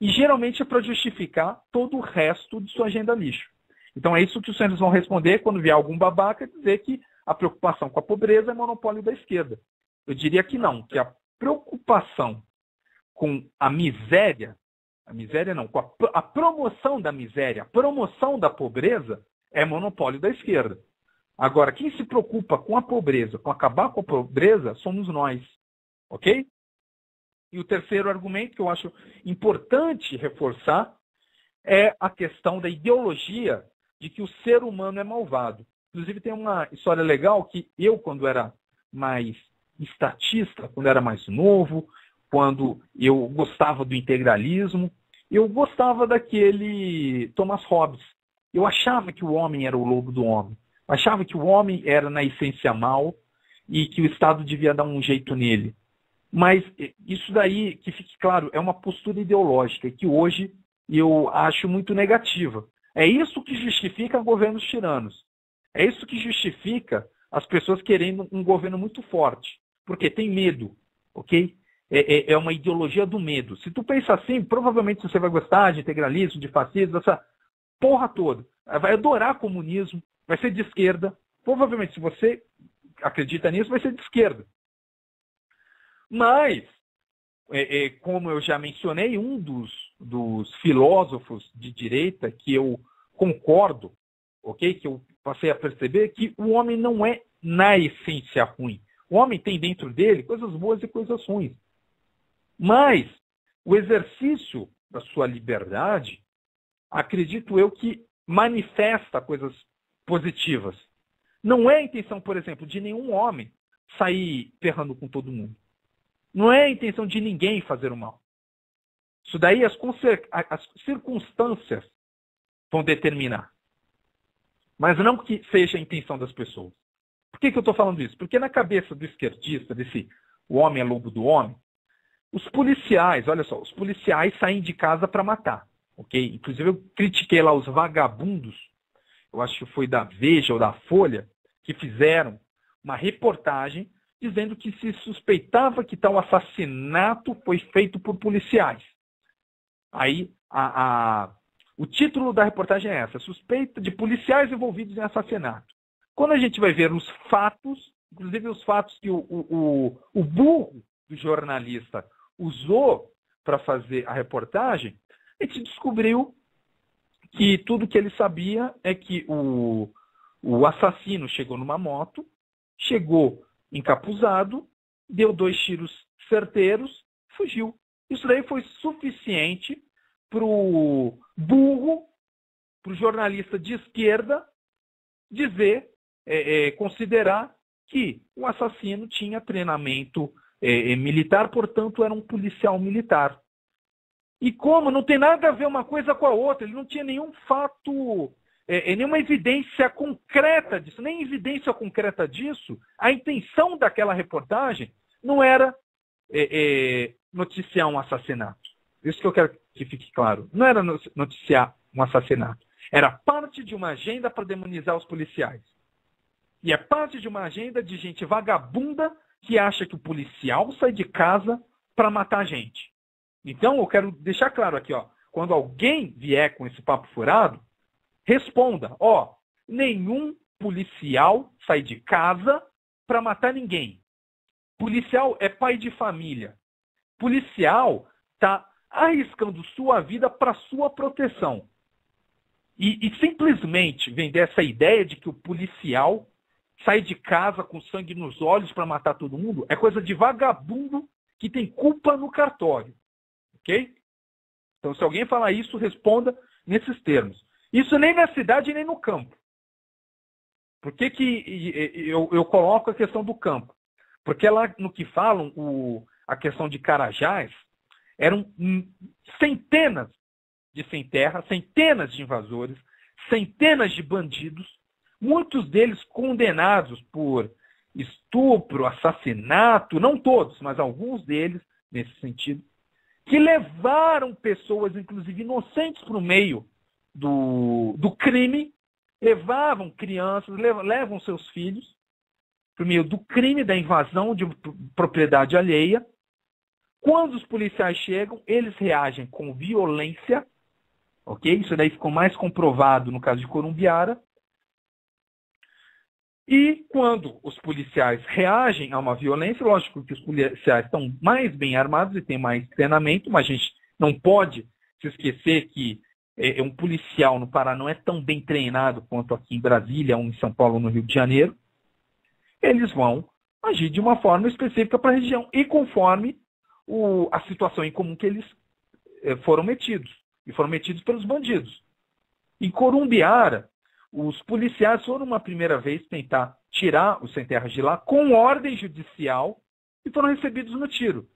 E geralmente é para justificar todo o resto de sua agenda lixo. Então é isso que os senhores vão responder quando vier algum babaca dizer que a preocupação com a pobreza é monopólio da esquerda. Eu diria que não, que a preocupação com a miséria não, com a promoção da miséria, a promoção da pobreza é monopólio da esquerda. Agora, quem se preocupa com a pobreza, com acabar com a pobreza, somos nós. Ok? E o terceiro argumento que eu acho importante reforçar é a questão da ideologia de que o ser humano é malvado. Inclusive tem uma história legal que eu, quando era mais estatista, quando era mais novo, quando eu gostava do integralismo, eu gostava daquele Thomas Hobbes. Eu achava que o homem era o lobo do homem. Eu achava que o homem era, na essência, mal e que o Estado devia dar um jeito nele. Mas isso daí, que fique claro, é uma postura ideológica que hoje eu acho muito negativa. É isso que justifica governos tiranos. É isso que justifica as pessoas querendo um governo muito forte. Porque tem medo, ok? É uma ideologia do medo. Se tu pensa assim, provavelmente você vai gostar de integralismo, de fascismo, essa porra toda. Vai adorar comunismo, vai ser de esquerda. Provavelmente, se você acredita nisso, vai ser de esquerda. Mas, como eu já mencionei, um dos filósofos de direita que eu concordo, ok? Que eu passei a perceber que o homem não é, na essência, ruim. O homem tem dentro dele coisas boas e coisas ruins. Mas o exercício da sua liberdade, acredito eu que manifesta coisas positivas. Não é a intenção, por exemplo, de nenhum homem sair ferrando com todo mundo. Não é a intenção de ninguém fazer o mal. Isso daí as circunstâncias vão determinar. Mas não que seja a intenção das pessoas. Por que eu estou falando isso? Porque na cabeça do esquerdista, o homem é lobo do homem, os policiais, olha só, os policiais saem de casa para matar. Ok? Inclusive eu critiquei lá os vagabundos, eu acho que foi da Veja ou da Folha, que fizeram uma reportagem dizendo que se suspeitava que tal assassinato foi feito por policiais. Aí o título da reportagem é essa: suspeita de policiais envolvidos em assassinato. Quando a gente vai ver os fatos, inclusive os fatos que o burro do jornalista usou para fazer a reportagem, a gente descobriu que tudo que ele sabia é que o assassino chegou numa moto, chegou encapuzado, deu 2 tiros certeiros, fugiu. Isso daí foi suficiente para o burro, para o jornalista de esquerda, dizer, considerar que o assassino tinha treinamento militar, portanto era um policial militar. E como não tem nada a ver uma coisa com a outra, ele não tinha nenhum fato, nenhuma evidência concreta disso, nem evidência concreta disso, a intenção daquela reportagem não era noticiar um assassinato. Isso que eu quero que fique claro. Não era noticiar um assassinato. Era parte de uma agenda para demonizar os policiais. E é parte de uma agenda de gente vagabunda que acha que o policial sai de casa para matar a gente. Então, eu quero deixar claro aqui, ó, quando alguém vier com esse papo furado, responda, nenhum policial sai de casa para matar ninguém. Policial é pai de família. Policial está arriscando sua vida para sua proteção. E simplesmente vender essa ideia de que o policial sai de casa com sangue nos olhos para matar todo mundo é coisa de vagabundo que tem culpa no cartório. Ok? Então, se alguém falar isso, responda nesses termos. Isso nem na cidade, nem no campo. Por que eu coloco a questão do campo? Porque lá no que falam, a questão de Carajás, eram centenas de sem terra, centenas de invasores, centenas de bandidos, muitos deles condenados por estupro, assassinato, não todos, mas alguns deles, nesse sentido, que levaram pessoas, inclusive inocentes, para o meio do crime, levavam crianças, levam seus filhos para o meio do crime, da invasão de propriedade alheia. Quando os policiais chegam, eles reagem com violência, ok? Isso daí ficou mais comprovado no caso de Corumbiara. E quando os policiais reagem a uma violência, lógico que os policiais estão mais bem armados e têm mais treinamento, mas a gente não pode se esquecer que um policial no Pará não é tão bem treinado quanto aqui em Brasília, ou em São Paulo, no Rio de Janeiro. Eles vão agir de uma forma específica para a região e conforme a situação em comum que eles foram metidos. E foram metidos pelos bandidos. Em Corumbiara, os policiais foram uma primeira vez tentar tirar os sem-terras de lá com ordem judicial e foram recebidos no tiro.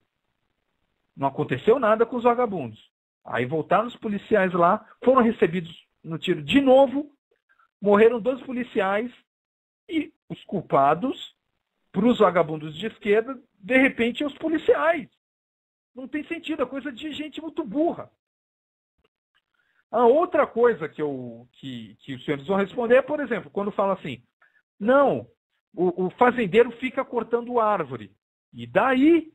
Não aconteceu nada com os vagabundos. Aí voltaram os policiais lá, foram recebidos no tiro de novo, morreram 2 policiais e os culpados, para os vagabundos de esquerda, de repente, os policiais. Não tem sentido, é coisa de gente muito burra. A outra coisa que os senhores vão responder é, por exemplo, quando fala assim, não, o fazendeiro fica cortando árvore. E daí,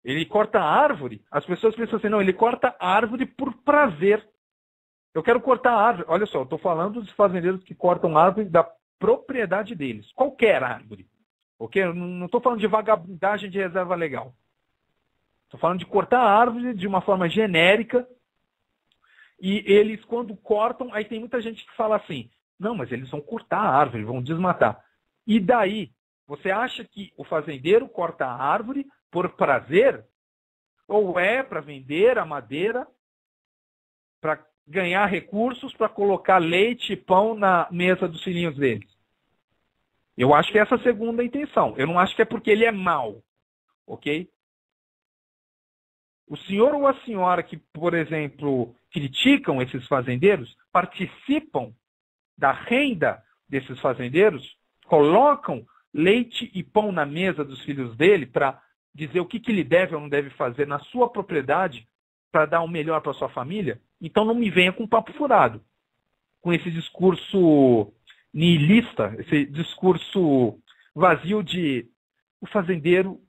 ele corta a árvore, as pessoas pensam assim, não, ele corta a árvore por prazer. Eu quero cortar a árvore. Olha só, eu estou falando dos fazendeiros que cortam árvore da propriedade deles. Qualquer árvore. Okay? Eu não estou falando de vagabundagem de reserva legal. Estou falando de cortar a árvore de uma forma genérica. E eles, quando cortam, aí tem muita gente que fala assim, não, mas eles vão cortar a árvore, vão desmatar. E daí, você acha que o fazendeiro corta a árvore por prazer? Ou é para vender a madeira, para ganhar recursos, para colocar leite e pão na mesa dos filhinhos deles? Eu acho que é essa a segunda intenção. Eu não acho que é porque ele é mau, ok? O senhor ou a senhora que, por exemplo, criticam esses fazendeiros, participam da renda desses fazendeiros, colocam leite e pão na mesa dos filhos dele para dizer o que ele deve ou não deve fazer na sua propriedade para dar o melhor para sua família, então não me venha com papo furado, com esse discurso nihilista, esse discurso vazio de o fazendeiro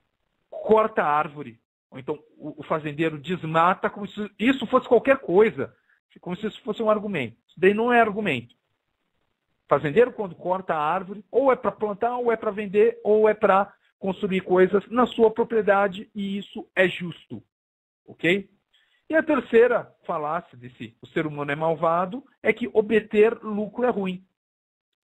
corta a árvore, ou então o fazendeiro desmata, como se isso fosse qualquer coisa, como se isso fosse um argumento. Isso daí não é argumento. Fazendeiro, quando corta a árvore, ou é para plantar, ou é para vender, ou é para construir coisas na sua propriedade, e isso é justo. Ok? E a terceira falácia desse o ser humano é malvado é que obter lucro é ruim.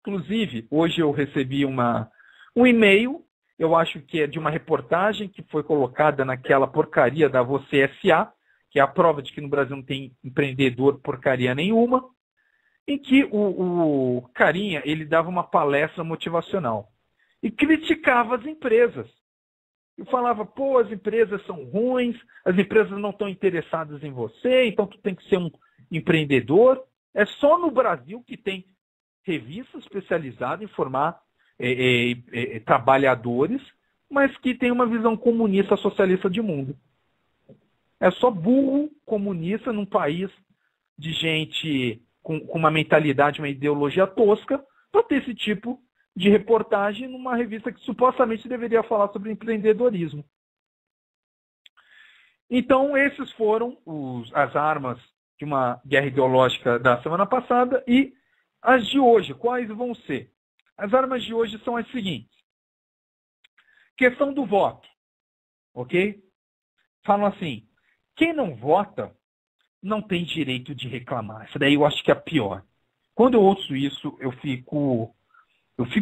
Inclusive, hoje eu recebi um e-mail, eu acho que é de uma reportagem que foi colocada naquela porcaria da Você S.A., que é a prova de que no Brasil não tem empreendedor porcaria nenhuma, em que o carinha ele dava uma palestra motivacional e criticava as empresas. E falava, pô, as empresas são ruins, as empresas não estão interessadas em você, então tu tem que ser um empreendedor. É só no Brasil que tem revista especializada em formar trabalhadores, mas que tem uma visão comunista socialista de mundo. É só burro comunista num país de gente com uma mentalidade, uma ideologia tosca, para ter esse tipo de reportagem numa revista que supostamente deveria falar sobre empreendedorismo. Então, esses foram as armas de uma guerra ideológica da semana passada e as de hoje. Quais vão ser? As armas de hoje são as seguintes. Questão do voto. Ok? Falam assim, quem não vota não tem direito de reclamar. Essa daí eu acho que é a pior. Quando eu ouço isso, eu fico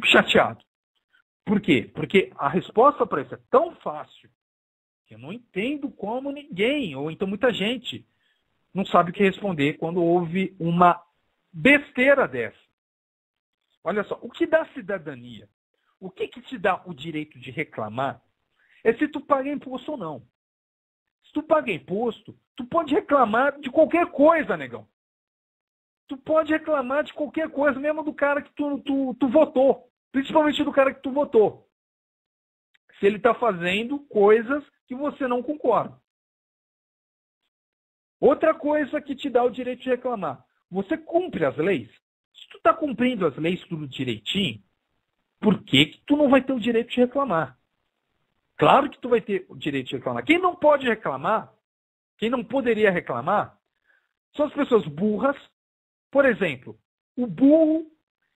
chateado. Por quê? Porque a resposta para isso é tão fácil que eu não entendo como ninguém, ou então muita gente, não sabe o que responder quando houve uma besteira dessa. Olha só, o que dá cidadania? O que te dá o direito de reclamar é se tu paga imposto ou não. Se tu paga imposto, tu pode reclamar de qualquer coisa, negão. Tu pode reclamar de qualquer coisa, mesmo do cara que tu votou. Principalmente do cara que tu votou. Se ele está fazendo coisas que você não concorda. Outra coisa que te dá o direito de reclamar. Você cumpre as leis. Se tu está cumprindo as leis tudo direitinho, por que tu não vai ter o direito de reclamar? Claro que tu vai ter o direito de reclamar. Quem não pode reclamar, quem não poderia reclamar, são as pessoas burras. Por exemplo, o burro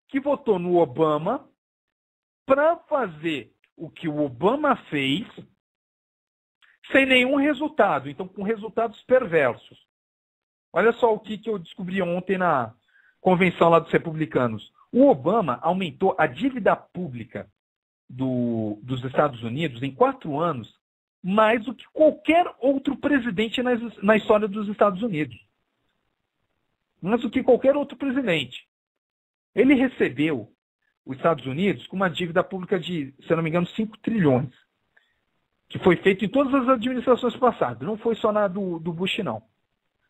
que votou no Obama para fazer o que o Obama fez sem nenhum resultado. Então, com resultados perversos. Olha só o que eu descobri ontem na convenção lá dos republicanos. O Obama aumentou a dívida pública dos Estados Unidos em 4 anos mais do que qualquer outro presidente na história dos Estados Unidos. Mais do que qualquer outro presidente. Ele recebeu os Estados Unidos com uma dívida pública de, se eu não me engano, 5 trilhões. Que foi feito em todas as administrações passadas. Não foi só na do Bush, não.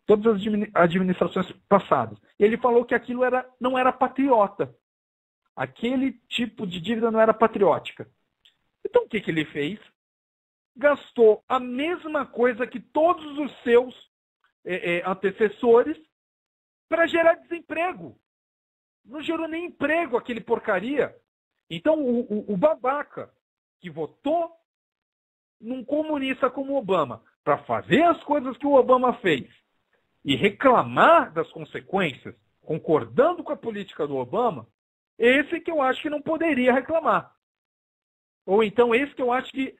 Todas as administrações passadas. Ele falou que aquilo não era patriota. Aquele tipo de dívida não era patriótica. Então o que ele fez? Gastou a mesma coisa que todos os seus antecessores para gerar desemprego. Não gerou nem emprego aquele porcaria. Então o babaca que votou num comunista como Obama para fazer as coisas que o Obama fez e reclamar das consequências, concordando com a política do Obama, esse que eu acho que não poderia reclamar. Ou então esse que eu acho que,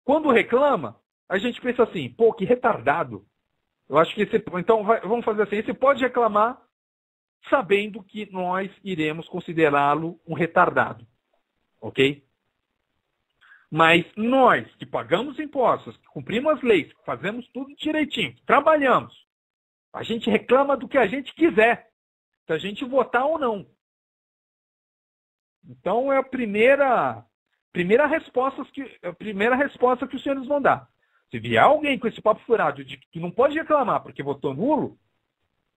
quando reclama, a gente pensa assim, pô, que retardado. Eu acho que vamos fazer assim, esse pode reclamar sabendo que nós iremos considerá-lo um retardado. Ok? Mas nós, que pagamos impostos, que cumprimos as leis, que fazemos tudo direitinho, que trabalhamos, a gente reclama do que a gente quiser, se a gente votar ou não. Então é a primeira resposta que os senhores vão dar. Se vier alguém com esse papo furado de que não pode reclamar porque votou nulo,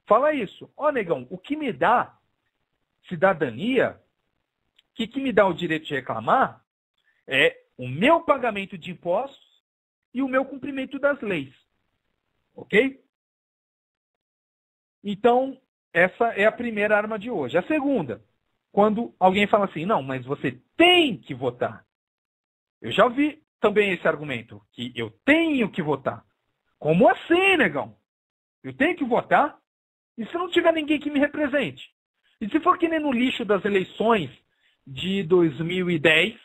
fala isso. Ó, negão, o que me dá cidadania, o que me dá o direito de reclamar é o meu pagamento de impostos e o meu cumprimento das leis. Ok? Então, essa é a primeira arma de hoje. A segunda, quando alguém fala assim, não, mas você tem que votar. Eu já ouvi também esse argumento, que eu tenho que votar. Como assim, negão? Eu tenho que votar? E se não tiver ninguém que me represente? E se for que nem no lixo das eleições de 2010,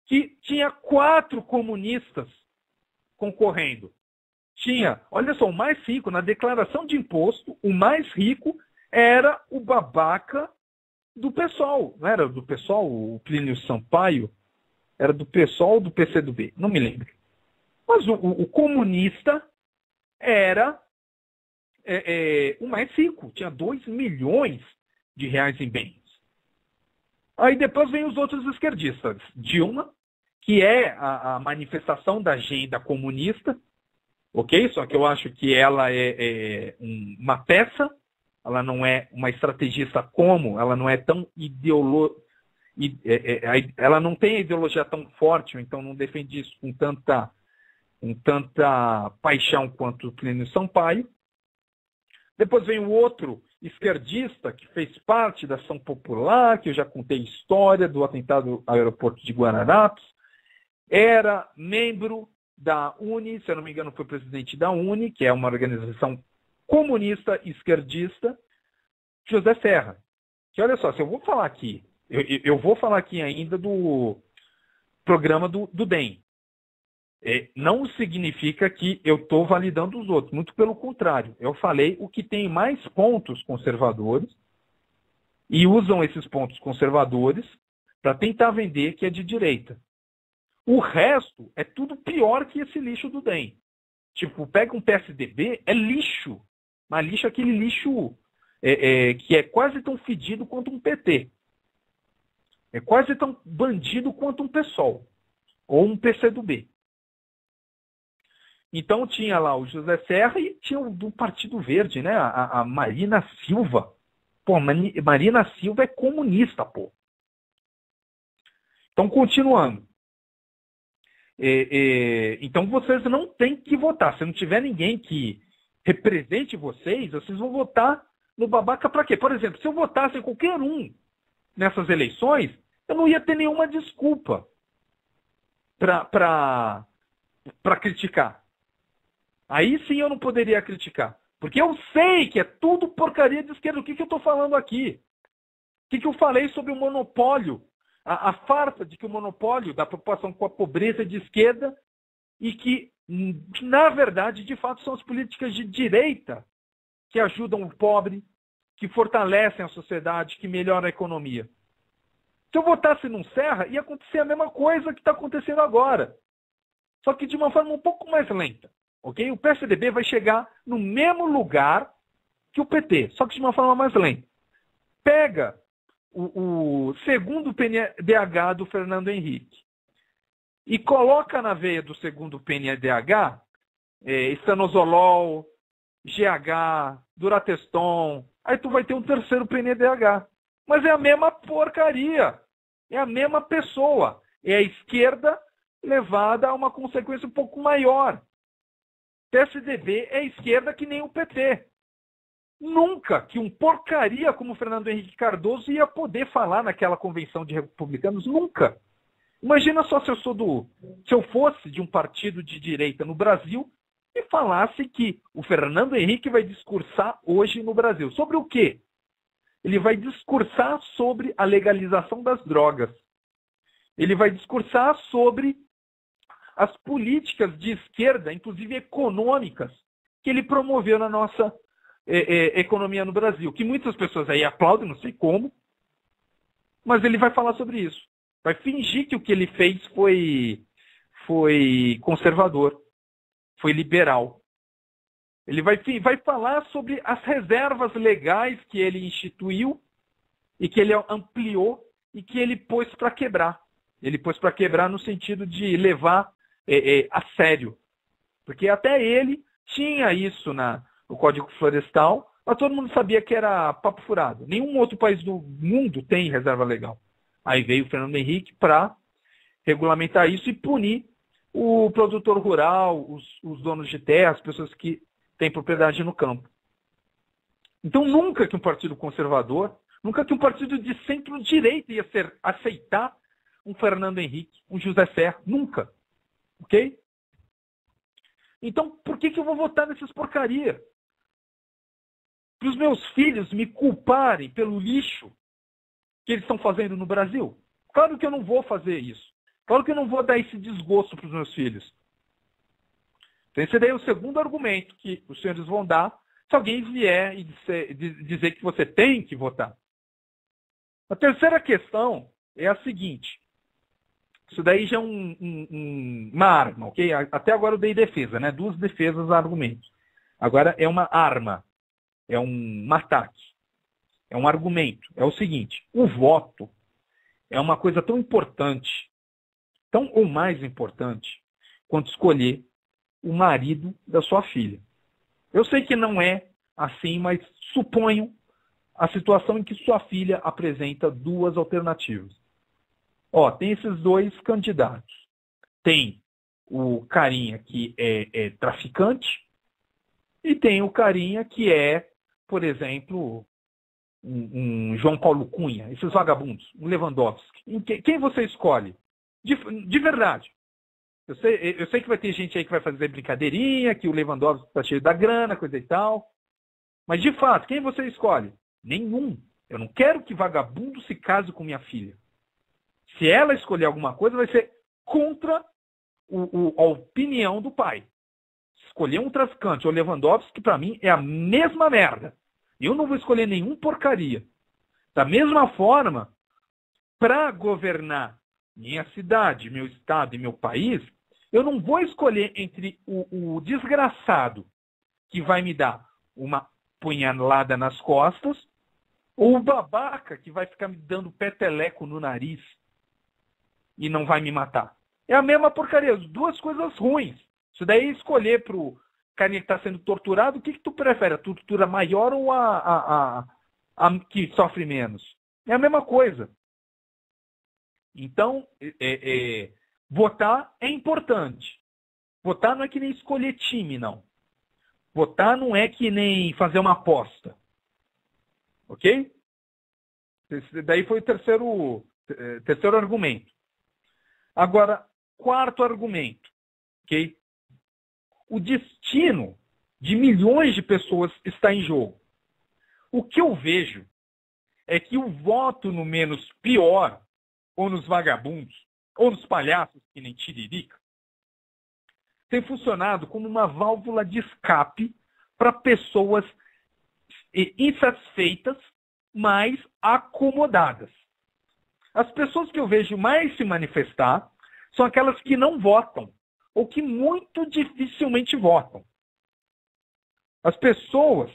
que tinha 4 comunistas concorrendo. Tinha, olha só, o mais rico, na declaração de imposto, o mais rico era o babaca do PSOL. Não era do PSOL, o Plínio Sampaio? Era do PSOL ou do PCdoB? Não me lembro. Mas o comunista era o mais rico. Tinha 2 milhões de reais em bens. Aí depois vem os outros esquerdistas. Dilma, que é a manifestação da agenda comunista, ok? Só que eu acho que ela é uma peça, ela não é uma estrategista ela não é tão ela não tem a ideologia tão forte, então não defende isso com tanta paixão quanto o Plínio Sampaio. Depois vem o outro esquerdista que fez parte da ação popular, que eu já contei a história do atentado ao aeroporto de Guararapes. Era membro da UNE, se eu não me engano foi presidente da UNE, que é uma organização comunista esquerdista, José Serra. Que olha só, se eu vou falar aqui, eu vou falar aqui ainda do programa do DEM. Não significa que eu estou validando os outros, muito pelo contrário. Eu falei o que tem mais pontos conservadores e usam esses pontos conservadores para tentar vender que é de direita. O resto é tudo pior que esse lixo do DEM. Tipo, pega um PSDB, é lixo. Mas lixo é aquele lixo que é quase tão fedido quanto um PT. É quase tão bandido quanto um PSOL. Ou um PCdoB. Então tinha lá o José Serra e tinha o do Partido Verde, né? A Marina Silva. Pô, Marina Silva é comunista, pô. Então, continuando. Então, vocês não têm que votar. Se não tiver ninguém que represente vocês vão votar no babaca para quê? Por exemplo, se eu votasse em qualquer um nessas eleições, eu não ia ter nenhuma desculpa para criticar. Aí sim eu não poderia criticar. Porque eu sei que é tudo porcaria de esquerda. O que eu estou falando aqui? O que eu falei sobre o monopólio? A farsa de que o monopólio da preocupação com a pobreza é de esquerda e que, na verdade, de fato, são as políticas de direita que ajudam o pobre, que fortalecem a sociedade, que melhoram a economia. Se eu votasse num Serra, ia acontecer a mesma coisa que está acontecendo agora. Só que de uma forma um pouco mais lenta. Okay? O PSDB vai chegar no mesmo lugar que o PT, só que de uma forma mais lenta. Pega o segundo PNDH do Fernando Henrique e coloca na veia do segundo PNDH estanozolol, GH, Durateston, aí tu vai ter um terceiro PNDH. Mas é a mesma porcaria, é a mesma pessoa, é a esquerda levada a uma consequência um pouco maior. PSDB é esquerda que nem o PT. Nunca que um porcaria como o Fernando Henrique Cardoso ia poder falar naquela convenção de republicanos. Nunca. Imagina só se eu fosse de um partido de direita no Brasil e falasse que o Fernando Henrique vai discursar hoje no Brasil. Sobre o quê? Ele vai discursar sobre a legalização das drogas. Ele vai discursar sobre as políticas de esquerda, inclusive econômicas, que ele promoveu na nossa economia no Brasil, que muitas pessoas aí aplaudem, não sei como, mas ele vai falar sobre isso. Vai fingir que o que ele fez foi conservador, foi liberal. Ele vai falar sobre as reservas legais que ele instituiu e que ele ampliou e que ele pôs para quebrar. Ele pôs para quebrar no sentido de levar a sério. Porque até ele tinha isso no Código Florestal, mas todo mundo sabia que era papo furado. Nenhum outro país do mundo tem reserva legal. Aí veio o Fernando Henrique para regulamentar isso e punir o produtor rural, os donos de terra, as pessoas que têm propriedade no campo. Então nunca que um partido conservador, nunca que um partido de centro-direita ia aceitar um Fernando Henrique, um José Serra. Nunca. Ok? Então por que eu vou votar nessas porcarias? Para os meus filhos me culparem pelo lixo que eles estão fazendo no Brasil? Claro que eu não vou fazer isso. Claro que eu não vou dar esse desgosto para os meus filhos. Então esse daí é o segundo argumento que os senhores vão dar se alguém vier e dizer que você tem que votar. A terceira questão é a seguinte. Isso daí já é uma arma, ok? Até agora eu dei defesa, né? 2 defesas a argumentos. Agora é uma arma. É um ataque. É um argumento. É o seguinte. O voto é uma coisa tão importante, tão ou mais importante, quanto escolher o marido da sua filha. Eu sei que não é assim, mas suponho a situação em que sua filha apresenta 2 alternativas. Tem esses 2 candidatos. Tem o carinha que é traficante e tem o carinha que é, por exemplo, um João Paulo Cunha, esses vagabundos, um Lewandowski. Quem você escolhe? De verdade. Eu sei que vai ter gente aí que vai fazer brincadeirinha, que o Lewandowski está cheio da grana, coisa e tal. Mas, de fato, quem você escolhe? Nenhum. Eu não quero que vagabundo se case com minha filha. Se ela escolher alguma coisa, vai ser contra a opinião do pai. Escolher um traficante ou Lewandowski, para mim, é a mesma merda. Eu não vou escolher nenhum porcaria. Da mesma forma, para governar minha cidade, meu estado e meu país, Eu não vou escolher entre o desgraçado que vai me dar uma punhalada nas costas ou o babaca que vai ficar me dando peteleco no nariz e não vai me matar. É a mesma porcaria, duas coisas ruins. Isso daí é escolher pro cara que está sendo torturado, o que tu prefere? A tortura maior ou a que sofre menos? É a mesma coisa. Então, votar é importante. Votar não é que nem escolher time, não. Votar não é que nem fazer uma aposta. Ok? Esse daí foi o terceiro argumento. Agora, quarto argumento. Ok? O destino de milhões de pessoas está em jogo. O que eu vejo é que o voto no menos pior, ou nos vagabundos, ou nos palhaços, que nem Tiririca, tem funcionado como uma válvula de escape para pessoas insatisfeitas, mas acomodadas. As pessoas que eu vejo mais se manifestar são aquelas que não votam, ou que muito dificilmente votam. As pessoas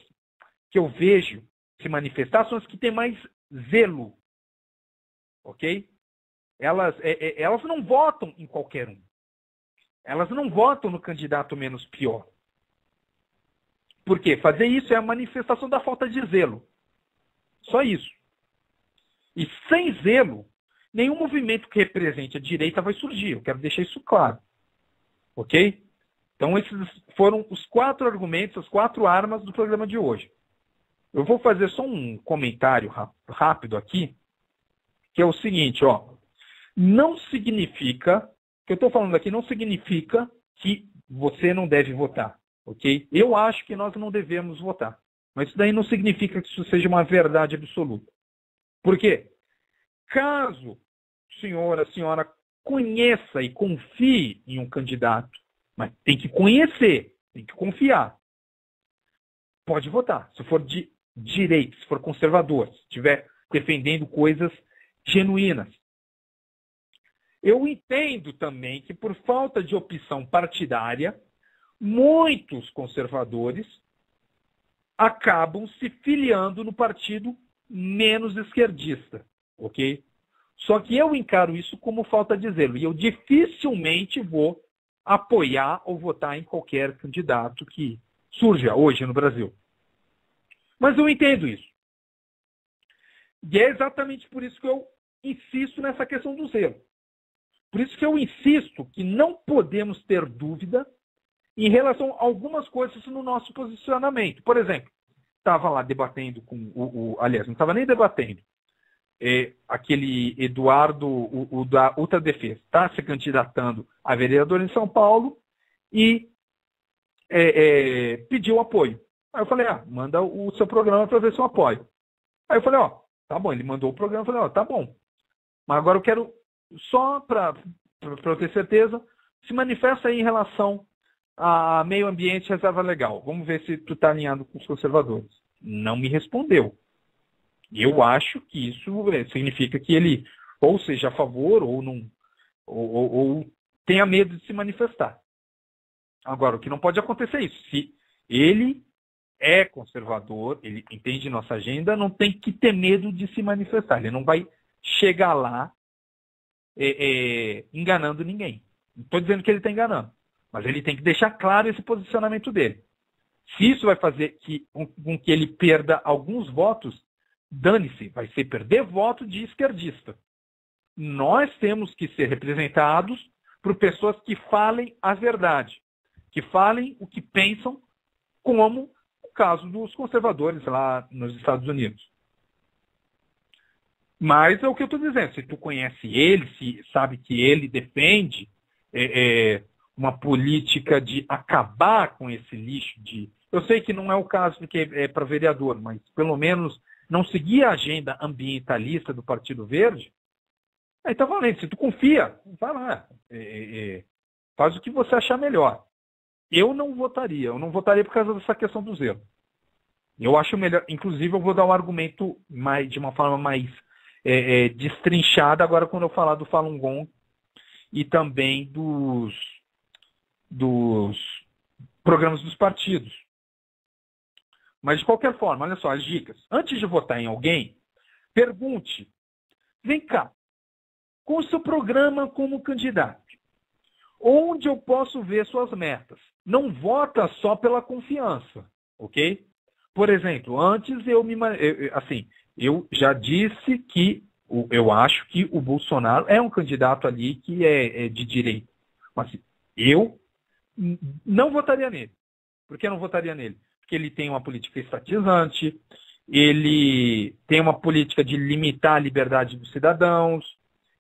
que eu vejo se manifestar são as que têm mais zelo. Ok? Elas não votam em qualquer um. Elas não votam no candidato menos pior. Por quê? Fazer isso é a manifestação da falta de zelo. Só isso. E sem zelo, nenhum movimento que represente a direita vai surgir. Eu quero deixar isso claro. Ok? Então, esses foram os 4 argumentos, as 4 armas do programa de hoje. Eu vou fazer só um comentário rápido aqui, que é o seguinte, ó. Não significa, o que eu estou falando aqui não significa que você não deve votar. Ok? Eu acho que nós não devemos votar. Mas isso daí não significa que isso seja uma verdade absoluta. Por quê? Caso a senhora conheça e confie em um candidato, mas tem que conhecer, tem que confiar, pode votar. Se for de direita, se for conservador, se estiver defendendo coisas genuínas. Eu entendo também que por falta de opção partidária, muitos conservadores acabam se filiando no partido menos esquerdista, ok? Só que eu encaro isso como falta de zelo e eu dificilmente vou apoiar ou votar em qualquer candidato que surja hoje no Brasil. Mas eu entendo isso. E é exatamente por isso que eu insisto nessa questão do zelo. Por isso que eu insisto que não podemos ter dúvida em relação a algumas coisas no nosso posicionamento. Por exemplo, estava lá debatendo com aliás, não estava nem debatendo. Aquele Eduardo, o da Ultradefesa, está se candidatando a vereador em São Paulo e pediu apoio. Aí eu falei, manda o seu programa para ver se eu apoio. Aí eu falei, tá bom, ele mandou o programa, eu falei, tá bom. Mas agora eu quero, só para eu ter certeza, se manifesta aí em relação a meio ambiente e reserva legal. Vamos ver se tu está alinhado com os conservadores. Não me respondeu. Eu acho que isso significa que ele ou seja a favor ou não, ou tenha medo de se manifestar. Agora, o que não pode acontecer é isso. Se ele é conservador, ele entende nossa agenda, não tem que ter medo de se manifestar. Ele não vai chegar lá enganando ninguém. Não estou dizendo que ele está enganando, mas ele tem que deixar claro esse posicionamento dele. Se isso vai fazer com que ele perda alguns votos, dane-se, vai ser perder voto de esquerdista. Nós temos que ser representados por pessoas que falem a verdade, que falem o que pensam, como o caso dos conservadores lá nos Estados Unidos. Mas é o que eu estou dizendo, se tu conhece ele, se sabe que ele defende uma política de acabar com esse lixo de... Eu sei que não é o caso que é para vereador, mas pelo menos não seguir a agenda ambientalista do Partido Verde, aí está valendo. Se tu confia, vai lá. Faz o que você achar melhor. Eu não votaria por causa dessa questão do zelo. Eu acho melhor, inclusive eu vou dar um argumento de uma forma mais destrinchada agora quando eu falar do Falun Gong e também dos programas dos partidos. Mas, de qualquer forma, olha só as dicas. Antes de votar em alguém, pergunte, vem cá, com o seu programa como candidato, onde eu posso ver suas metas? Não vota só pela confiança, ok? Por exemplo, antes eu já disse que eu acho que o Bolsonaro é um candidato ali que é de direita. Mas eu não votaria nele. Por que eu não votaria nele? Porque ele tem uma política estatizante, ele tem uma política de limitar a liberdade dos cidadãos.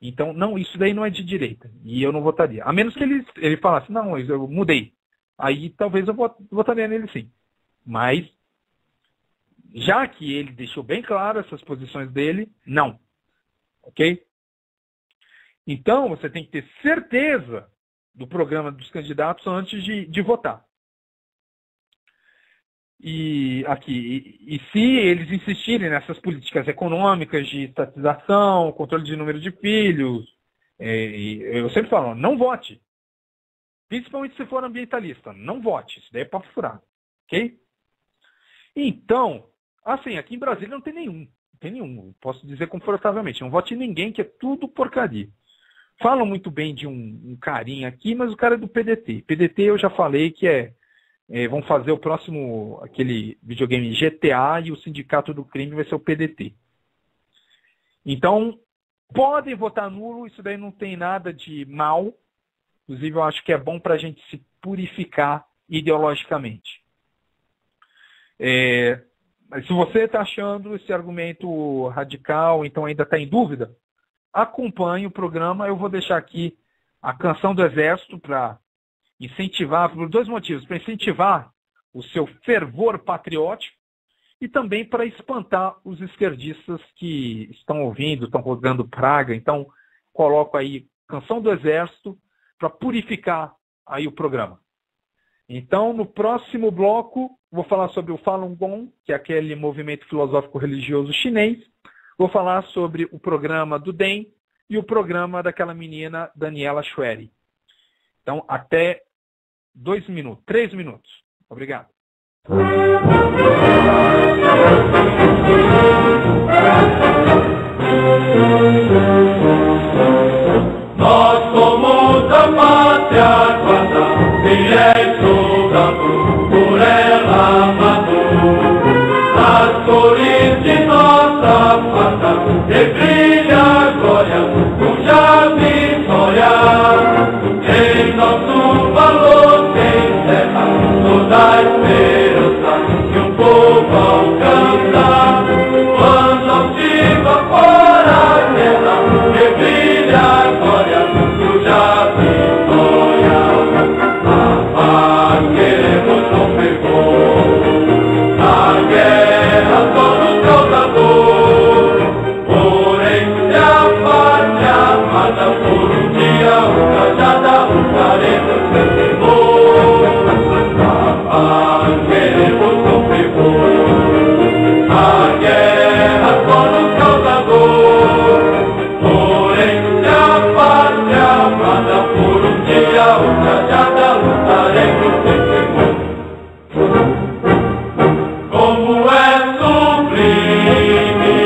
Então, não, isso daí não é de direita. E eu não votaria. A menos que ele falasse, não, eu mudei. Aí talvez eu votaria nele sim. Mas, já que ele deixou bem claro essas posições dele, não. Ok? Então, você tem que ter certeza do programa dos candidatos antes de votar. E se eles insistirem nessas políticas econômicas de estatização, controle de número de filhos, eu sempre falo, não vote. Principalmente se for ambientalista, não vote. Isso daí é papo furado. Ok? Então, assim, aqui em Brasília não tem nenhum. Não tem nenhum. Posso dizer confortavelmente. Não vote em ninguém, que é tudo porcaria. Falam muito bem de um carinha aqui, mas o cara é do PDT. PDT eu já falei que vão fazer o próximo, aquele videogame GTA, e o Sindicato do Crime vai ser o PDT. Então, podem votar nulo, isso daí não tem nada de mal. Inclusive, eu acho que é bom para a gente se purificar ideologicamente. Mas se você está achando esse argumento radical, então ainda está em dúvida, acompanhe o programa. Eu vou deixar aqui a Canção do Exército para incentivar, por dois motivos, para incentivar o seu fervor patriótico e também para espantar os esquerdistas que estão ouvindo, estão rodando praga. Então, coloco aí Canção do Exército para purificar aí o programa. Então, no próximo bloco, vou falar sobre o Falun Gong, que é aquele movimento filosófico religioso chinês. Vou falar sobre o programa do DEM e o programa daquela menina Daniela Schwery. Então, até 3 minutos. Obrigado. Nós somos a pátria guarda, fiéis soldados, por ela amado. Nas cores de nossa pátria, rebrilha a glória, cuja vitória em nosso valor tem terra, toda a esperança que um povo alcança. Quando altiva fora a guerra, rebrilha a glória, cuja vitória. A paz queremos com fervor, a guerra só nos causa dor. Porém, se a pátria amada por um dia ultrajada, usaremos sem temor. A paz queremos com fervor, a guerra só nos causa dor. Porém, se a pátria amada por um dia ultrajada, lutaremos sem temor. Como é sublime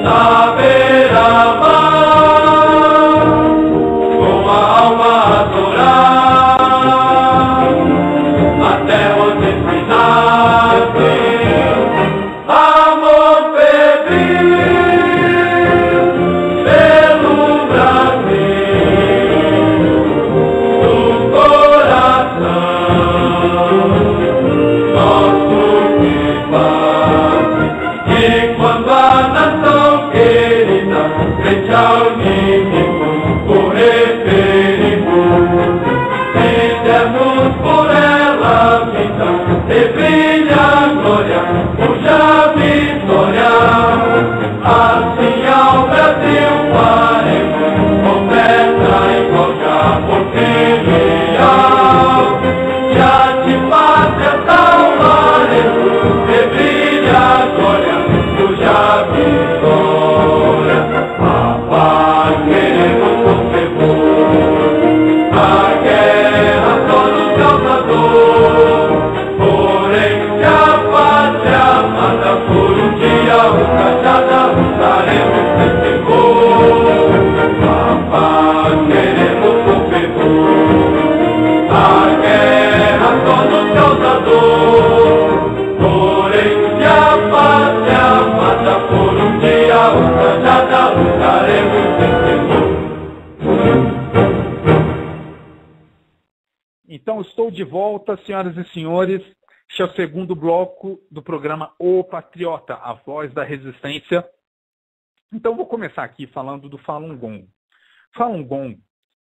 saber amar, com a alma adorar, até onde se nasce amor febril pelo Brasil do coração nosso que faz. E quando a nação querida frente ao inimigo correr perigo, se dermos por ela vida, rebrilha a glória, cuja vitória. Assim ao Brasil faremos, com festa e folga por filial. Já de pátria salvaremos, rebrilha a glória, cuja vitória. A paz Estou de volta, senhoras e senhores. Este é o segundo bloco do programa O Patriota, a voz da resistência. Então, vou começar aqui falando do Falun Gong. Falun Gong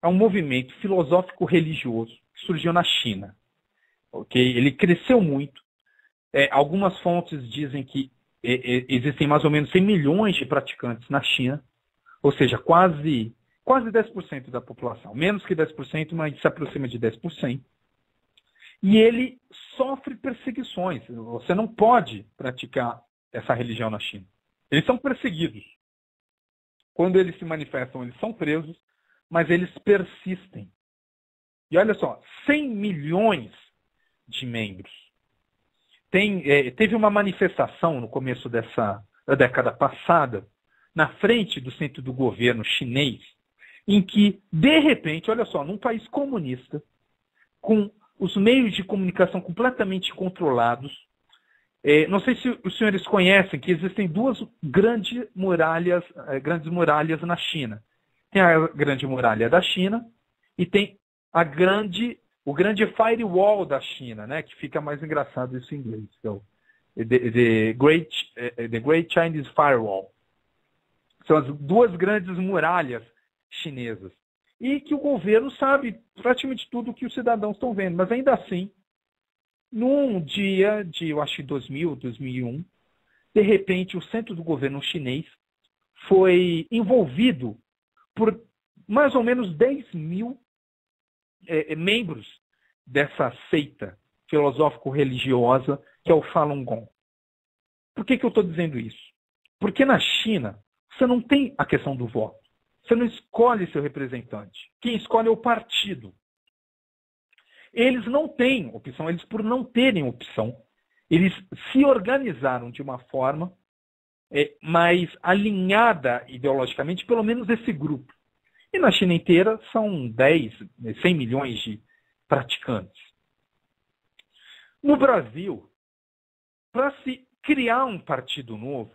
é um movimento filosófico-religioso que surgiu na China. Okay? Ele cresceu muito. Algumas fontes dizem que existem mais ou menos 100 milhões de praticantes na China, ou seja, quase 10% da população. Menos que 10%, mas se aproxima de 10%. E ele sofre perseguições. Você não pode praticar essa religião na China. Eles são perseguidos. Quando eles se manifestam, eles são presos, mas eles persistem. E olha só, 100 milhões de membros. Teve uma manifestação no começo da década passada, na frente do centro do governo chinês, em que, de repente, olha só, num país comunista, com os meios de comunicação completamente controlados, não sei se os senhores conhecem que existem duas grandes muralhas na China. Tem a grande muralha da China e tem o grande firewall da China, né, que fica mais engraçado isso em inglês. Então, the Great Chinese Firewall. São as duas grandes muralhas chinesas. E que o governo sabe praticamente tudo o que os cidadãos estão vendo. Mas ainda assim, num dia de, eu acho que 2000, 2001, de repente o centro do governo chinês foi envolvido por mais ou menos 10 mil membros dessa seita filosófico-religiosa que é o Falun Gong. Por que eu estou dizendo isso? Porque na China você não tem a questão do voto. Você não escolhe seu representante. Quem escolhe é o partido. Eles não têm opção. Eles, por não terem opção, eles se organizaram de uma forma mais alinhada ideologicamente, pelo menos esse grupo. E na China inteira são 100 milhões de praticantes. No Brasil, para se criar um partido novo,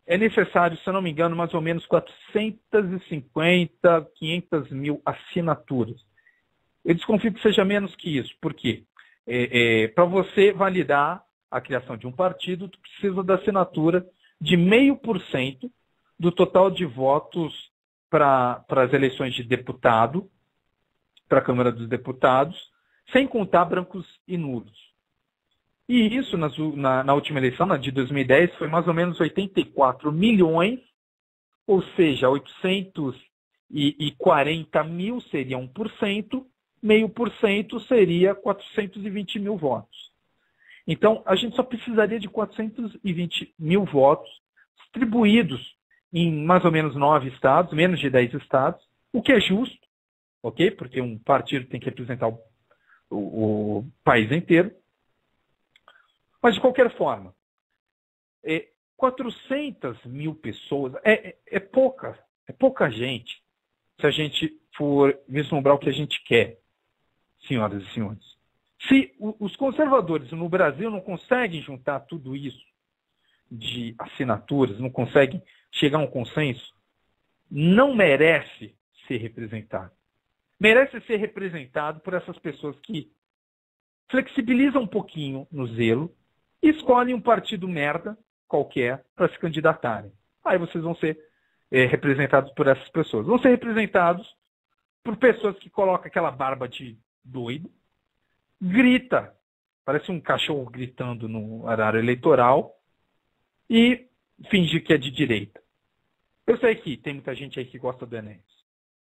é necessário, se eu não me engano, mais ou menos 450, 500 mil assinaturas. Eu desconfio que seja menos que isso. Por quê? Para você validar a criação de um partido, tu precisa da assinatura de 0,5% do total de votos para as eleições de deputado, para a Câmara dos Deputados, sem contar brancos e nulos. E isso, na última eleição, na de 2010, foi mais ou menos 84 milhões, ou seja, 840 mil seria 1%, 0,5% seria 420 mil votos. Então, a gente só precisaria de 420 mil votos distribuídos em mais ou menos 9 estados, menos de 10 estados, o que é justo, ok? Porque um partido tem que representar o país inteiro. Mas, de qualquer forma, 400 mil pessoas é pouca gente, se a gente for vislumbrar o que a gente quer, senhoras e senhores. Se os conservadores no Brasil não conseguem juntar tudo isso de assinaturas, não conseguem chegar a um consenso, não merece ser representado. Merece ser representado por essas pessoas que flexibilizam um pouquinho no zelo, e escolhem um partido merda qualquer para se candidatarem. Aí vocês vão ser representados por essas pessoas. Vão ser representados por pessoas que colocam aquela barba de doido, grita, parece um cachorro gritando no horário eleitoral, e finge que é de direita. Eu sei que tem muita gente aí que gosta do Enéas.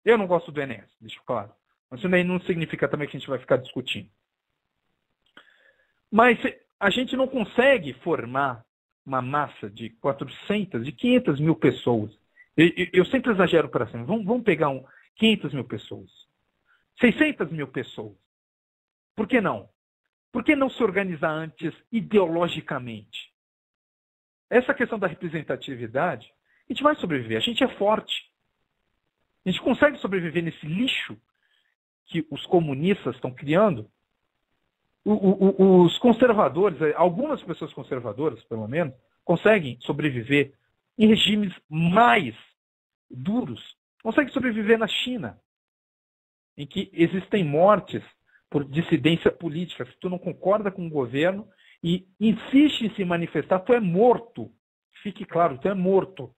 Eu não gosto do Enéas, deixa claro. Mas isso não significa também que a gente vai ficar discutindo. Mas a gente não consegue formar uma massa de 400, de 500 mil pessoas. Eu sempre exagero para cima. Vamos pegar 500 mil pessoas. 600 mil pessoas. Por que não? Por que não se organizar antes ideologicamente? Essa questão da representatividade, a gente vai sobreviver. A gente é forte. A gente consegue sobreviver nesse lixo que os comunistas estão criando. Os conservadores, algumas pessoas conservadoras, pelo menos, conseguem sobreviver em regimes mais duros. Conseguem sobreviver na China, em que existem mortes por dissidência política. Se tu não concorda com o governo e insiste em se manifestar, tu é morto. Fique claro, tu é morto.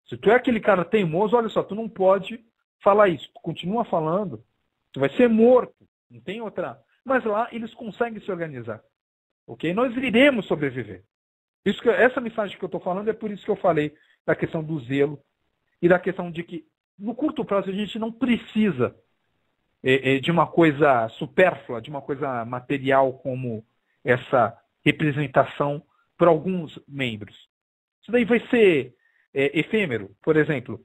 Se tu é aquele cara teimoso, olha só, tu não pode falar isso. Tu continua falando, tu vai ser morto. Não tem outra. Mas lá eles conseguem se organizar. Ok? Nós iremos sobreviver. Essa mensagem que eu estou falando é por isso que eu falei da questão do zelo e da questão de que no curto prazo a gente não precisa de uma coisa supérflua, de uma coisa material como essa representação por alguns membros. Isso daí vai ser efêmero. Por exemplo,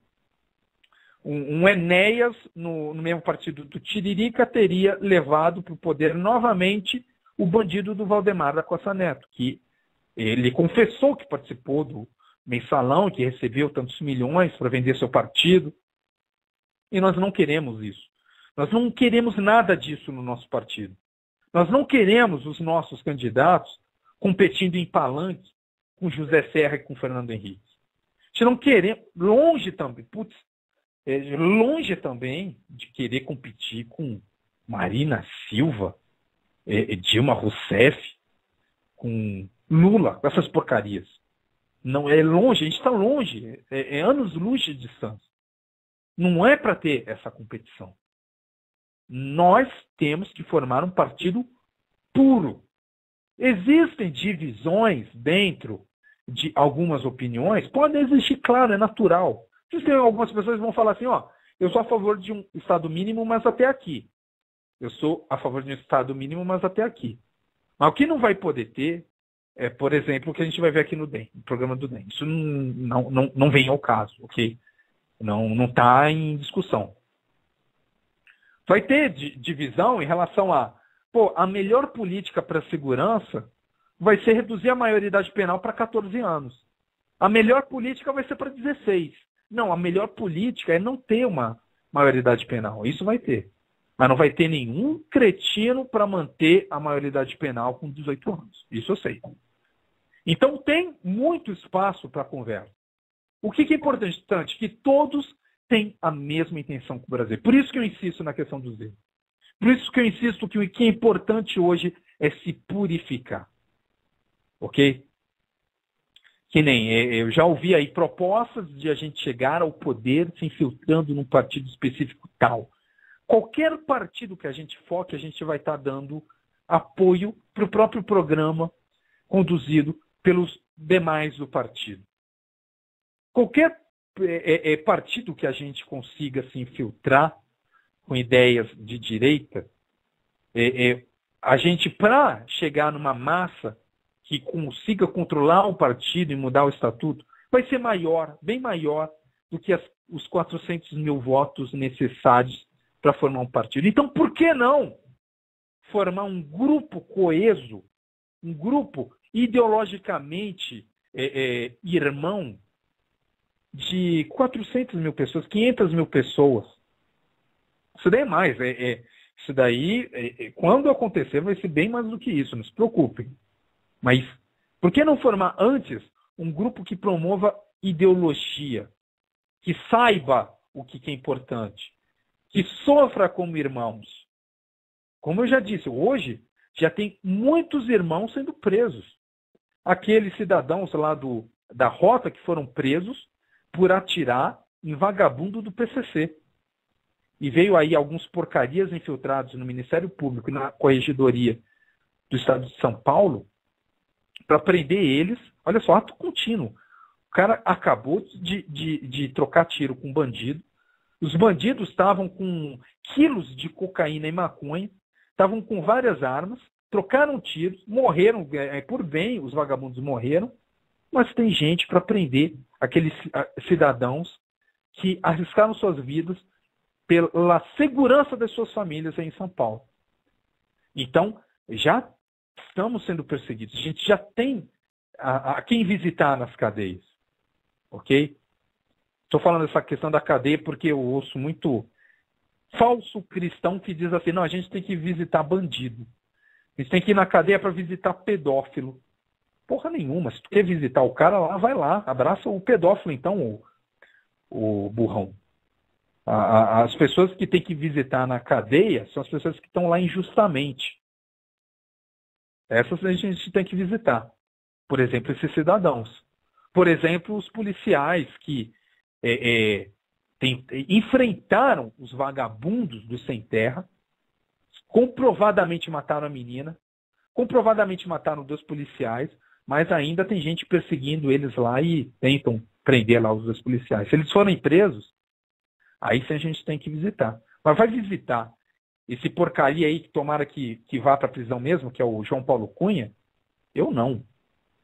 um Enéas no mesmo partido do Tiririca teria levado para o poder novamente o bandido do Valdemar da Costa Neto, que ele confessou que participou do mensalão, que recebeu tantos milhões para vender seu partido. E nós não queremos isso. Nós não queremos nada disso no nosso partido. Nós não queremos os nossos candidatos competindo em palanque com José Serra e com Fernando Henrique. A gente não queremos, longe também de querer competir com Marina Silva, Dilma Rousseff, com Lula, com essas porcarias. Não é longe, a gente está longe, é anos-luz de distância. Não é para ter essa competição. Nós temos que formar um partido puro. Existem divisões dentro de algumas opiniões, podem existir, claro, é natural. Existem algumas pessoas que vão falar assim, eu sou a favor de um Estado mínimo, mas até aqui. Eu sou a favor de um Estado mínimo, mas até aqui. Mas o que não vai poder ter é, por exemplo, o que a gente vai ver aqui no DEM, no programa do DEM. Isso não vem ao caso, ok? Não está em discussão. Vai ter divisão em relação a a melhor política para a segurança vai ser reduzir a maioridade penal para 14 anos. A melhor política vai ser para 16. Não, a melhor política é não ter uma maioridade penal. Isso vai ter. Mas não vai ter nenhum cretino para manter a maioridade penal com 18 anos. Isso eu sei. Então tem muito espaço para conversa. O que é importante? Que todos têm a mesma intenção com o Brasil. Por isso que eu insisto na questão do zelo. Por isso que eu insisto que o que é importante hoje é se purificar. Ok? Que nem eu já ouvi aí propostas de a gente chegar ao poder se infiltrando num partido específico tal. Qualquer partido que a gente foque, a gente vai estar dando apoio para o próprio programa conduzido pelos demais do partido. Qualquer partido que a gente consiga se infiltrar com ideias de direita, a gente, para chegar numa massa que consiga controlar o partido e mudar o estatuto, vai ser maior, bem maior do que os 400 mil votos necessários para formar um partido. Então, por que não formar um grupo coeso, um grupo ideologicamente irmão de 400 mil pessoas, 500 mil pessoas? Isso daí é mais. Isso daí, quando acontecer, vai ser bem mais do que isso, não se preocupem. Mas por que não formar antes um grupo que promova ideologia, que saiba o que é importante, que sofra como irmãos? Como eu já disse, hoje já tem muitos irmãos sendo presos. Aqueles cidadãos lá da Rota que foram presos por atirar em vagabundo do PCC. E veio aí alguns porcarias infiltrados no Ministério Público e na Corregedoria do Estado de São Paulo para prender eles. Olha só, ato contínuo. O cara acabou de trocar tiro com um bandido. Os bandidos estavam com quilos de cocaína e maconha, estavam com várias armas, trocaram tiros, morreram, por bem, os vagabundos morreram, mas tem gente para prender aqueles cidadãos que arriscaram suas vidas pela segurança das suas famílias aí em São Paulo. Então, já estamos sendo perseguidos. A gente já tem a quem visitar nas cadeias. Ok? Estou falando dessa questão da cadeia porque eu ouço muito falso cristão que diz assim, não, a gente tem que visitar bandido. A gente tem que ir na cadeia para visitar pedófilo. Porra nenhuma. Se tu quer visitar o cara lá, vai lá. Abraça o pedófilo, então, o burrão. As pessoas que tem que visitar na cadeia são as pessoas que estão lá injustamente. Essas a gente tem que visitar. Por exemplo, esses cidadãos. Por exemplo, os policiais que enfrentaram os vagabundos do sem terra, comprovadamente mataram a menina, comprovadamente mataram 2 policiais, mas ainda tem gente perseguindo eles lá e tentam prender lá os 2 policiais. Se eles forem presos, aí sim a gente tem que visitar. Mas vai visitar esse porcaria aí que tomara que vá para a prisão mesmo, que é o João Paulo Cunha? Eu não.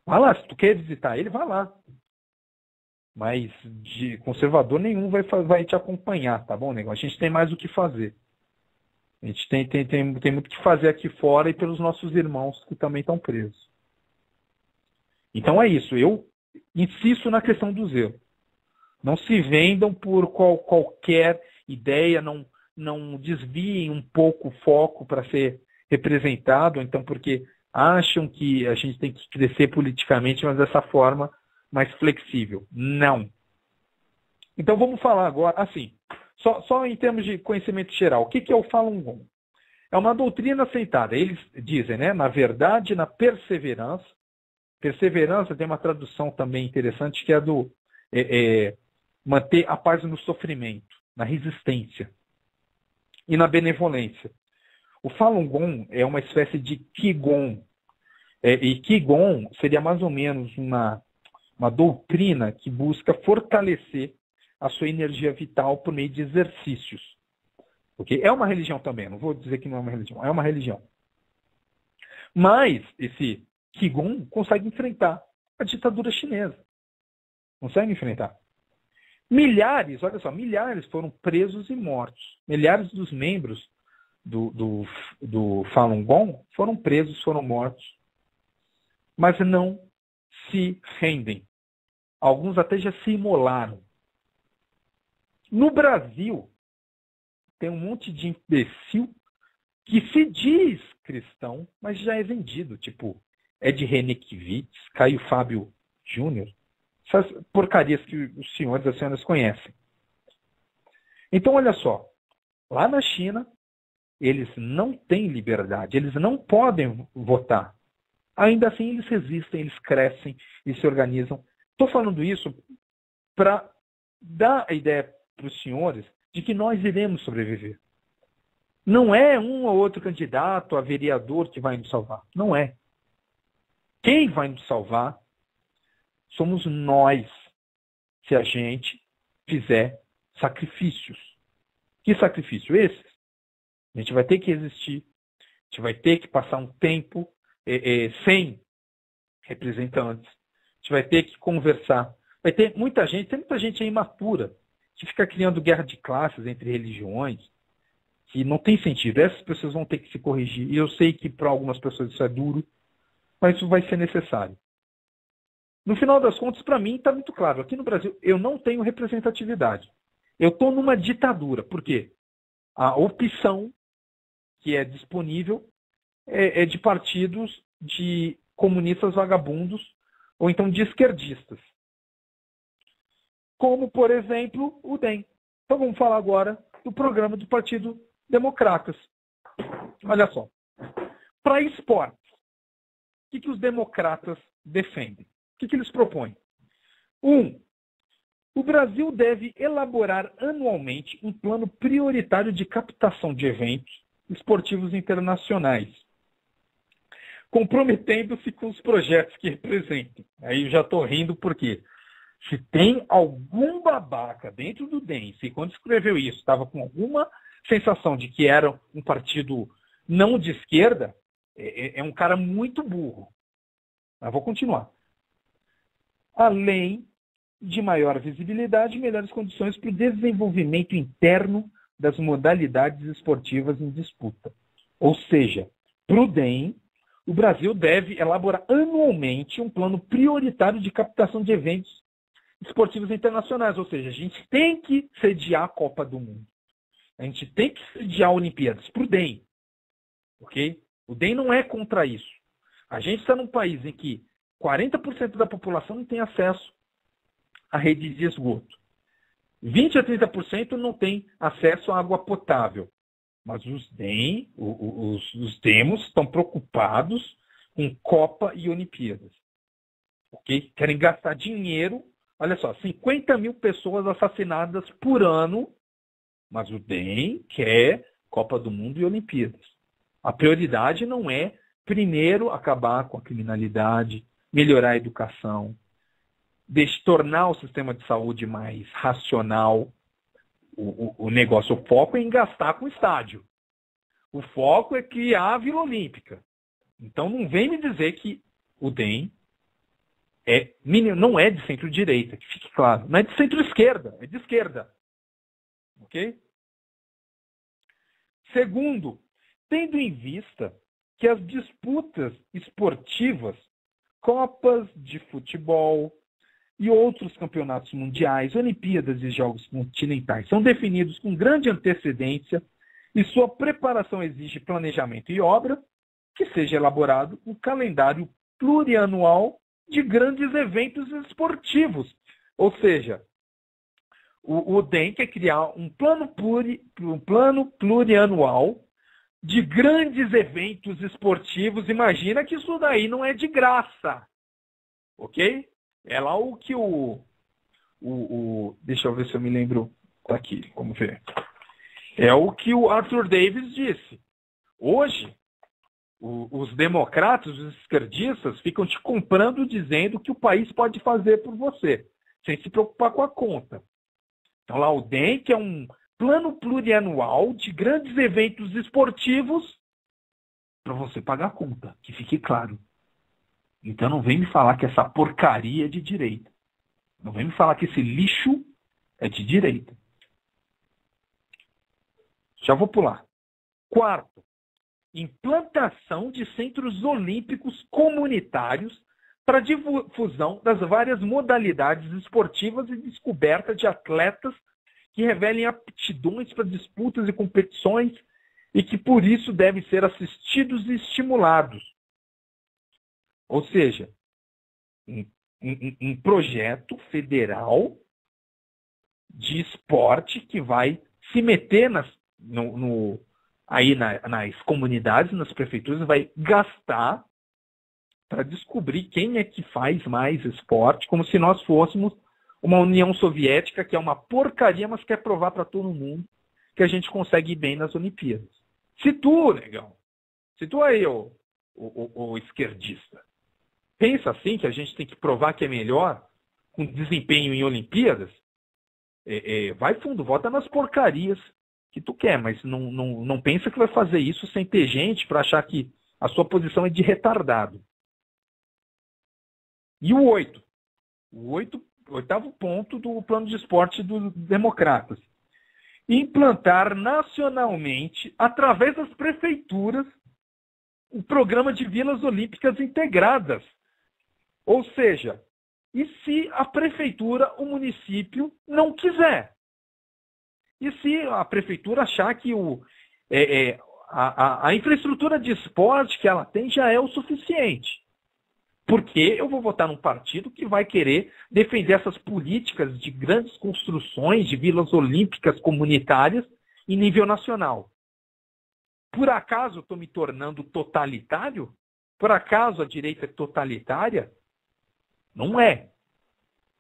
Vai lá, se tu quer visitar ele, vai lá. Mas de conservador nenhum vai te acompanhar, tá bom, nego? A gente tem mais o que fazer. A gente tem muito o que fazer aqui fora e pelos nossos irmãos que também estão presos. Então é isso. Eu insisto na questão do zelo. Não se vendam por qualquer ideia, não desviem um pouco o foco para ser representado, então porque acham que a gente tem que crescer politicamente, mas dessa forma mais flexível. Não. Então vamos falar agora, assim, só em termos de conhecimento geral, o que é o Falun Gong? É uma doutrina assentada, eles dizem, né, na verdade, na perseverança. Perseverança tem uma tradução também interessante, que é do manter a paz no sofrimento, na resistência e na benevolência. O Falun Gong é uma espécie de Qigong. E Qigong seria mais ou menos uma doutrina que busca fortalecer a sua energia vital por meio de exercícios. Okay? É uma religião também, não vou dizer que não é uma religião, é uma religião. Mas esse Qigong consegue enfrentar a ditadura chinesa. Consegue enfrentar. Milhares, olha só, milhares foram presos e mortos. Milhares dos membros do Falun Gong foram presos, foram mortos. Mas não se rendem. Alguns até já se imolaram. No Brasil, tem um monte de imbecil que se diz cristão, mas já é vendido. Tipo, Ed Renekiewicz, Caio Fábio Júnior. Essas porcarias que os senhores e as senhoras conhecem. Então, olha só. Lá na China, eles não têm liberdade. Eles não podem votar. Ainda assim, eles resistem, eles crescem e se organizam. Estou falando isso para dar a ideia para os senhores de que nós iremos sobreviver. Não é um ou outro candidato a vereador que vai nos salvar. Não é. Quem vai nos salvar somos nós, se a gente fizer sacrifícios. Que sacrifício esses? A gente vai ter que resistir, a gente vai ter que passar um tempo sem representantes, a gente vai ter que conversar. Vai ter muita gente, tem muita gente imatura, que fica criando guerra de classes entre religiões, que não tem sentido. Essas pessoas vão ter que se corrigir. E eu sei que para algumas pessoas isso é duro, mas isso vai ser necessário. No final das contas, para mim, está muito claro. Aqui no Brasil, eu não tenho representatividade. Eu estou numa ditadura. Por quê? A opção que é disponível é de partidos de comunistas vagabundos ou então de esquerdistas. Como, por exemplo, o DEM. Então vamos falar agora do programa do Partido Democratas. Olha só. Para esportes, o que os democratas defendem? O que eles propõem? 1. O Brasil deve elaborar anualmente um plano prioritário de captação de eventos esportivos internacionais, comprometendo-se com os projetos que representam. Aí eu já estou rindo porque se tem algum babaca dentro do DEM, se quando escreveu isso estava com alguma sensação de que era um partido não de esquerda, é um cara muito burro. Mas vou continuar. Além de maior visibilidade e melhores condições para o desenvolvimento interno das modalidades esportivas em disputa. Ou seja, para o DEM, o Brasil deve elaborar anualmente um plano prioritário de captação de eventos esportivos internacionais. Ou seja, a gente tem que sediar a Copa do Mundo. A gente tem que sediar Olimpíadas para o DEM. Okay? O DEM não é contra isso. A gente está num país em que 40% da população não tem acesso à rede de esgoto. 20 a 30% não tem acesso à água potável. Mas os demos estão preocupados com Copa e Olimpíadas. Okay? Querem gastar dinheiro. Olha só, 50 mil pessoas assassinadas por ano, mas o DEM quer Copa do Mundo e Olimpíadas. A prioridade não é, primeiro, acabar com a criminalidade, melhorar a educação, tornar o sistema de saúde mais racional. O negócio, o foco é em gastar com o estádio. O foco é criar a Vila Olímpica. Então não vem me dizer que o DEM não é de centro-direita, que fique claro. Não é de centro-esquerda, é de esquerda. Ok? Segundo, tendo em vista que as disputas esportivas, Copas de futebol e outros campeonatos mundiais, Olimpíadas e Jogos continentais são definidos com grande antecedência e sua preparação exige planejamento e obra, que seja elaborado um calendário plurianual de grandes eventos esportivos. Ou seja, o DEM quer criar um plano plurianual de grandes eventos esportivos. Imagina que isso daí não é de graça. Ok? É lá o que deixa eu ver se eu me lembro. Tá aqui, vamos ver. É o que o Arthur Davis disse. Hoje, os democratas, os esquerdistas, ficam te comprando dizendo o que o país pode fazer por você, sem se preocupar com a conta. Então lá o DEM, que é um plano plurianual de grandes eventos esportivos para você pagar a conta, que fique claro. Então não vem me falar que essa porcaria é de direita. Não vem me falar que esse lixo é de direita. Já vou pular. Quarto, implantação de centros olímpicos comunitários para difusão das várias modalidades esportivas e descoberta de atletas que revelem aptidões para disputas e competições e que por isso devem ser assistidos e estimulados. Ou seja, um projeto federal de esporte que vai se meter nas comunidades, nas prefeituras, vai gastar para descobrir quem é que faz mais esporte, como se nós fôssemos uma União Soviética que é uma porcaria, mas quer provar para todo mundo que a gente consegue ir bem nas Olimpíadas. Se tu, negão, se tu aí, o esquerdista, pensa assim, que a gente tem que provar que é melhor com desempenho em Olimpíadas, vai fundo, vota nas porcarias que tu quer, mas não pensa que vai fazer isso sem ter gente para achar que a sua posição é de retardado. E o oitavo ponto do plano de esporte dos democratas. Implantar nacionalmente, através das prefeituras, o programa de vilas olímpicas integradas. Ou seja, e se a prefeitura, o município, não quiser? E se a prefeitura achar que a infraestrutura de esporte que ela tem já é o suficiente? Porque eu vou votar num partido que vai querer defender essas políticas de grandes construções de vilas olímpicas comunitárias em nível nacional. Por acaso eu estou me tornando totalitário? Por acaso a direita é totalitária? Não é.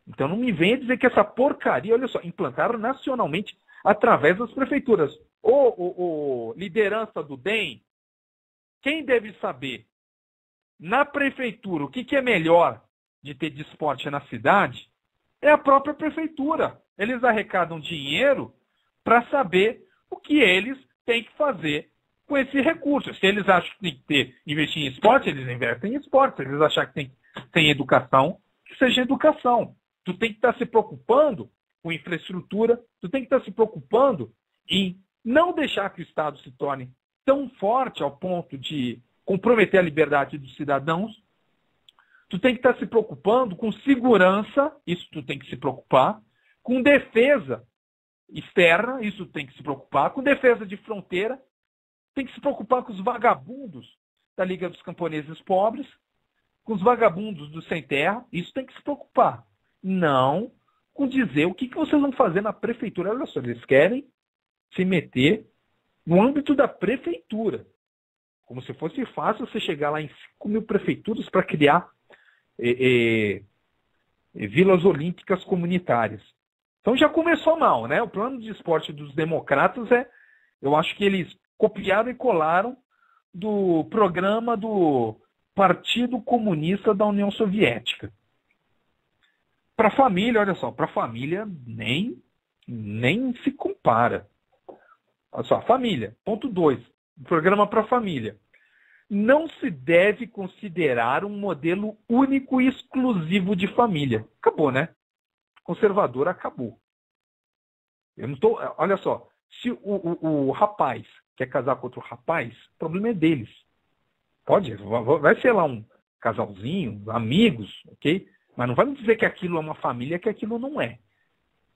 Então não me venha dizer que essa porcaria, olha só, implantaram nacionalmente através das prefeituras. Liderança do DEM, quem deve saber? Na prefeitura, o que é melhor de ter de esporte na cidade é a própria prefeitura. Eles arrecadam dinheiro para saber o que eles têm que fazer com esse recurso. Se eles acham que tem que investir em esporte, eles investem em esporte. Se eles acharem que tem educação, que seja educação. Tu tem que estar se preocupando com infraestrutura, tu tem que estar se preocupando em não deixar que o Estado se torne tão forte ao ponto de comprometer a liberdade dos cidadãos. Tu tem que estar se preocupando com segurança, isso tu tem que se preocupar, com defesa externa, isso tu tem que se preocupar, com defesa de fronteira, tem que se preocupar com os vagabundos da Liga dos Camponeses Pobres, com os vagabundos do Sem Terra, isso tem que se preocupar. Não com dizer o que vocês vão fazer na prefeitura. Olha só, eles querem se meter no âmbito da prefeitura. Como se fosse fácil você chegar lá em 5.000 prefeituras para criar vilas olímpicas comunitárias. Então já começou mal, né? O plano de esporte dos democratas eu acho que eles copiaram e colaram do programa do Partido Comunista da União Soviética. Para a família, olha só, para a família nem se compara. Olha só, família. Ponto 2. Programa para a família. Não se deve considerar um modelo único e exclusivo de família. Acabou, né? Conservador acabou. Eu não tô, olha só, se o rapaz quer casar com outro rapaz, o problema é deles. Pode, vai ser lá um casalzinho, amigos, ok? Mas não vai me dizer que aquilo é uma família, que aquilo não é.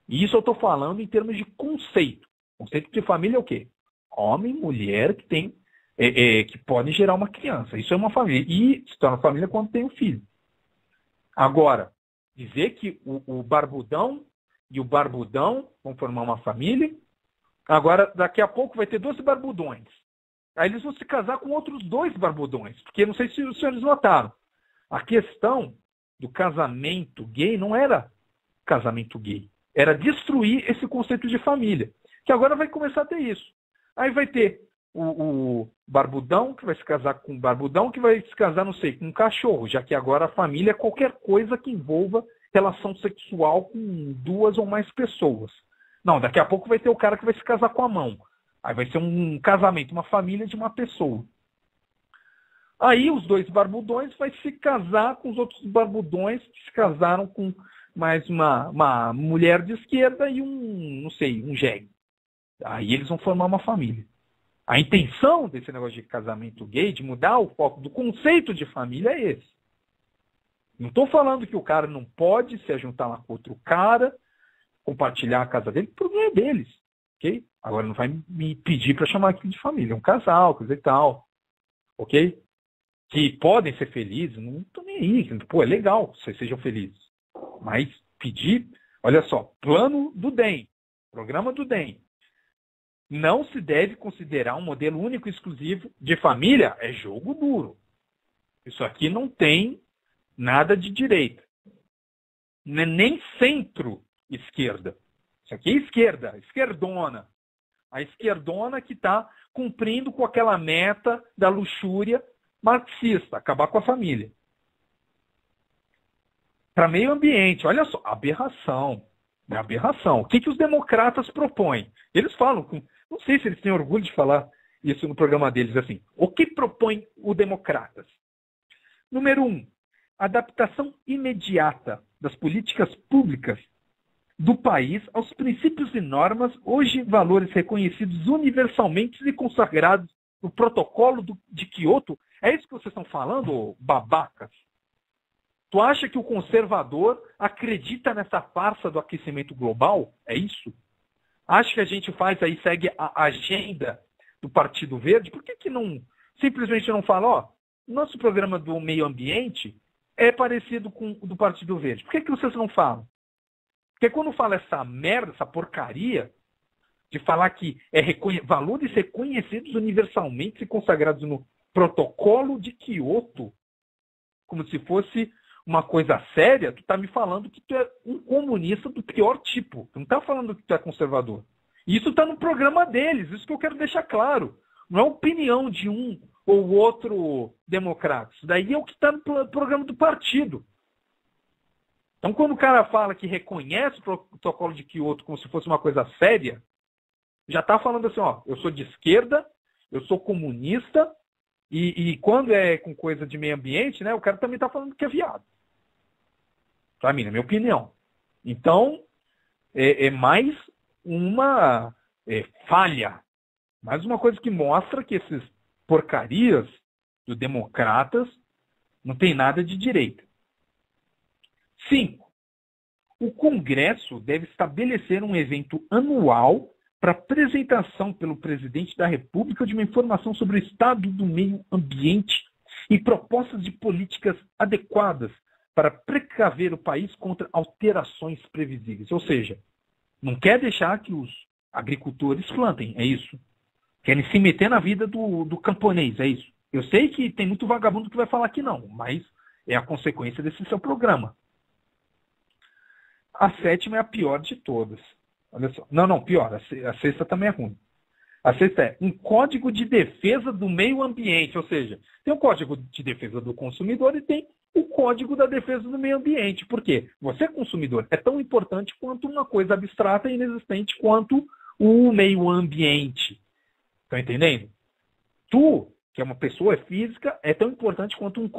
E isso eu estou falando em termos de conceito. Conceito de família é o quê? Homem, mulher que tem, que pode gerar uma criança. Isso é uma família. E se torna família quando tem um filho. Agora, dizer que o barbudão e o barbudão vão formar uma família. Agora, daqui a pouco vai ter 12 barbudões. Aí eles vão se casar com outros 2 barbudões. Porque não sei se os senhores notaram. A questão do casamento gay não era casamento gay. Era destruir esse conceito de família. Que agora vai começar a ter isso. Aí vai ter o barbudão que vai se casar com o barbudão que vai se casar, não sei, com um cachorro. Já que agora a família é qualquer coisa que envolva relação sexual com 2 ou mais pessoas. Não, daqui a pouco vai ter o cara que vai se casar com a mão. Aí vai ser um casamento, uma família de uma pessoa. Aí os 2 barbudões vai se casar com os outros barbudões que se casaram com mais uma mulher de esquerda e um jegue. Aí eles vão formar uma família. A intenção desse negócio de casamento gay, de mudar o foco do conceito de família é esse. Não estou falando que o cara não pode se juntar lá com outro cara, compartilhar a casa dele, o problema é deles. Ok? Agora não vai me pedir para chamar aquilo de família. É um casal, coisa e tal. Ok? Que podem ser felizes, não estou nem aí. Pô, é legal que vocês sejam felizes. Mas pedir, olha só, plano do DEM, programa do DEM. Não se deve considerar um modelo único e exclusivo de família. É jogo duro. Isso aqui não tem nada de direita. Nem centro-esquerda. Isso aqui é esquerda, esquerdona. A esquerdona que está cumprindo com aquela meta da luxúria marxista, acabar com a família. Para meio ambiente, olha só, aberração. É aberração. O que os democratas propõem? Eles falam, não sei se eles têm orgulho de falar isso no programa deles, assim. O que propõe o democratas? Número 1, adaptação imediata das políticas públicas do país aos princípios e normas, hoje valores reconhecidos universalmente e consagrados no protocolo de Kyoto. É isso que vocês estão falando, babacas? Tu acha que o conservador acredita nessa farsa do aquecimento global? É isso? Acha que a gente faz aí, segue a agenda do Partido Verde? Por que não simplesmente não fala, ó, nosso programa do meio ambiente é parecido com o do Partido Verde? Por que vocês não falam? Porque quando fala essa merda, essa porcaria, de falar que valores reconhecidos universalmente e consagrados no protocolo de Kyoto, como se fosse uma coisa séria, tu está me falando que tu é um comunista do pior tipo. Tu não está falando que tu é conservador. E isso está no programa deles, isso que eu quero deixar claro. Não é opinião de um ou outro democrata. Isso daí é o que está no programa do partido. Então, quando o cara fala que reconhece o protocolo de Kyoto como se fosse uma coisa séria, já está falando assim, ó, eu sou de esquerda, eu sou comunista, e quando é com coisa de meio ambiente, né, o cara também está falando que é viado. Para mim, na minha opinião. Então, é mais uma falha. Mais uma coisa que mostra que esses porcarias dos democratas não tem nada de direita. 5. O Congresso deve estabelecer um evento anual para apresentação pelo presidente da República de uma informação sobre o estado do meio ambiente e propostas de políticas adequadas para precaver o país contra alterações previsíveis. Ou seja, não quer deixar que os agricultores plantem, é isso. Querem se meter na vida do camponês, é isso. Eu sei que tem muito vagabundo que vai falar que não, mas é a consequência desse seu programa. A 7ª é a pior de todas. Olha só. Não, pior. A 6ª também é ruim. A 6ª é um código de defesa do meio ambiente. Ou seja, tem o código de defesa do consumidor e tem o código da defesa do meio ambiente. Por quê? Você, consumidor, é tão importante quanto uma coisa abstrata e inexistente quanto o meio ambiente. Estão entendendo? Tu, que é uma pessoa física, é tão importante quanto um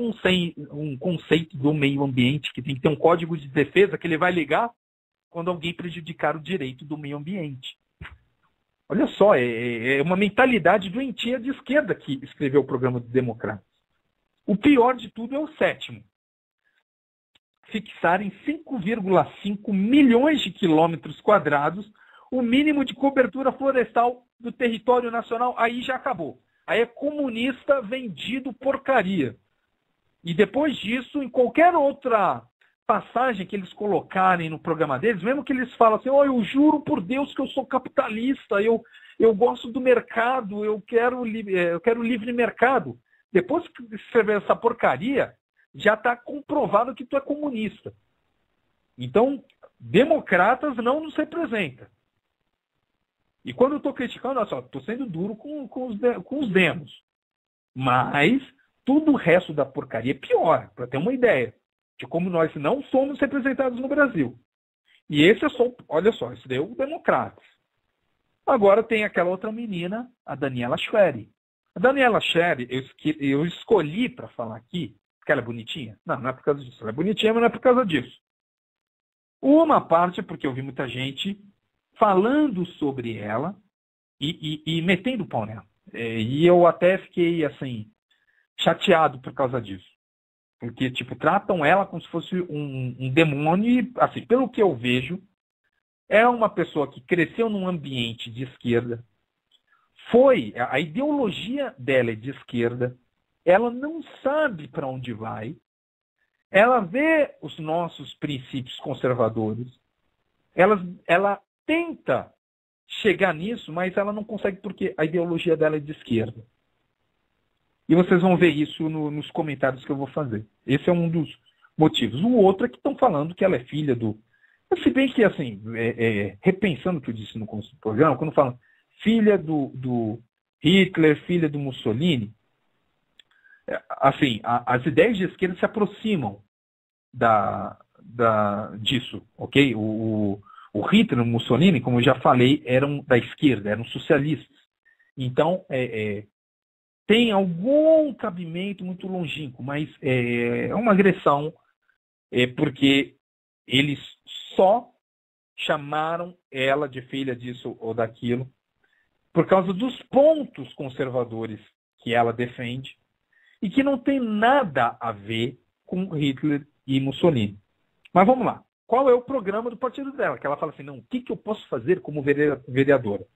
conceito do meio ambiente, que tem que ter um código de defesa que ele vai ligar quando alguém prejudicar o direito do meio ambiente. Olha só, é uma mentalidade doentia de esquerda que escreveu o programa dos democratas. O pior de tudo é o 7º. Fixar em 5,5 milhões de quilômetros quadrados o mínimo de cobertura florestal do território nacional. Aí já acabou. Aí é comunista vendido porcaria. E depois disso, em qualquer outra passagem que eles colocarem no programa deles, mesmo que eles falem assim, eu juro por Deus que eu sou capitalista, eu gosto do mercado, eu quero livre mercado. Depois que escrever essa porcaria, já está comprovado que tu é comunista. Então, democratas não nos representa. E quando eu estou criticando, olha só, estou sendo duro com os demos. Mas tudo o resto da porcaria é pior, para ter uma ideia de como nós não somos representados no Brasil. E esse é só, olha só, esse daí é o Democratas. Agora tem aquela outra menina, a Daniela Schwery. A Daniela Schwery, eu escolhi para falar aqui, porque ela é bonitinha. Não é por causa disso. Ela é bonitinha, mas não é por causa disso. Uma parte é porque eu vi muita gente falando sobre ela e metendo o pau nela. E eu até fiquei, assim, chateado por causa disso. Porque, tratam ela como se fosse um demônio e, assim, pelo que eu vejo, é uma pessoa que cresceu num ambiente de esquerda, a ideologia dela é de esquerda, ela não sabe para onde vai, ela vê os nossos princípios conservadores, ela tenta chegar nisso, mas ela não consegue porque a ideologia dela é de esquerda. E vocês vão ver isso nos comentários que eu vou fazer. Esse é um dos motivos. O outro é que estão falando que ela é filha do... Se bem que, assim, repensando o que eu disse no começo do programa, quando falam filha do Hitler, filha do Mussolini, assim, as ideias de esquerda se aproximam disso, ok? O Hitler e o Mussolini, como eu já falei, eram da esquerda, eram socialistas. Então, tem algum cabimento muito longínquo, mas é uma agressão, porque eles só chamaram ela de filha disso ou daquilo por causa dos pontos conservadores que ela defende e que não tem nada a ver com Hitler e Mussolini. Mas vamos lá. Qual é o programa do partido dela? Que ela fala assim, não, o que eu posso fazer como vereadora?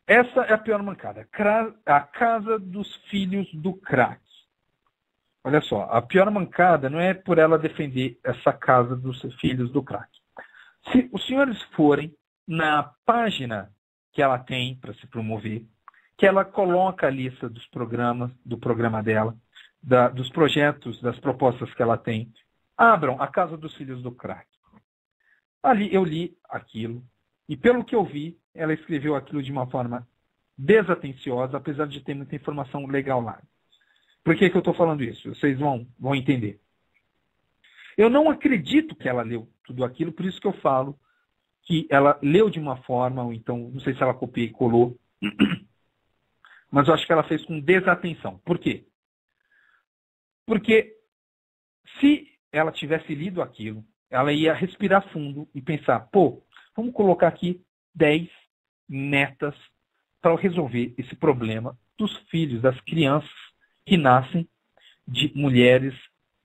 Essa é a pior mancada. A casa dos filhos do crack. Olha só, a pior mancada não é por ela defender essa casa dos filhos do crack. Se os senhores forem na página que ela tem para se promover, que ela coloca a lista dos programas, do programa dela, dos projetos, das propostas que ela tem, abram a casa dos filhos do crack. Ali eu li aquilo, e pelo que eu vi, ela escreveu aquilo de uma forma desatenciosa, apesar de ter muita informação legal lá. Por que eu estou falando isso? Vocês vão entender. Eu não acredito que ela leu tudo aquilo, por isso que eu falo que ela leu de uma forma, ou então, não sei se ela copiou e colou, mas eu acho que ela fez com desatenção. Por quê? Porque se ela tivesse lido aquilo, ela ia respirar fundo e pensar, vamos colocar aqui 10 metas para resolver esse problema dos filhos, das crianças que nascem de mulheres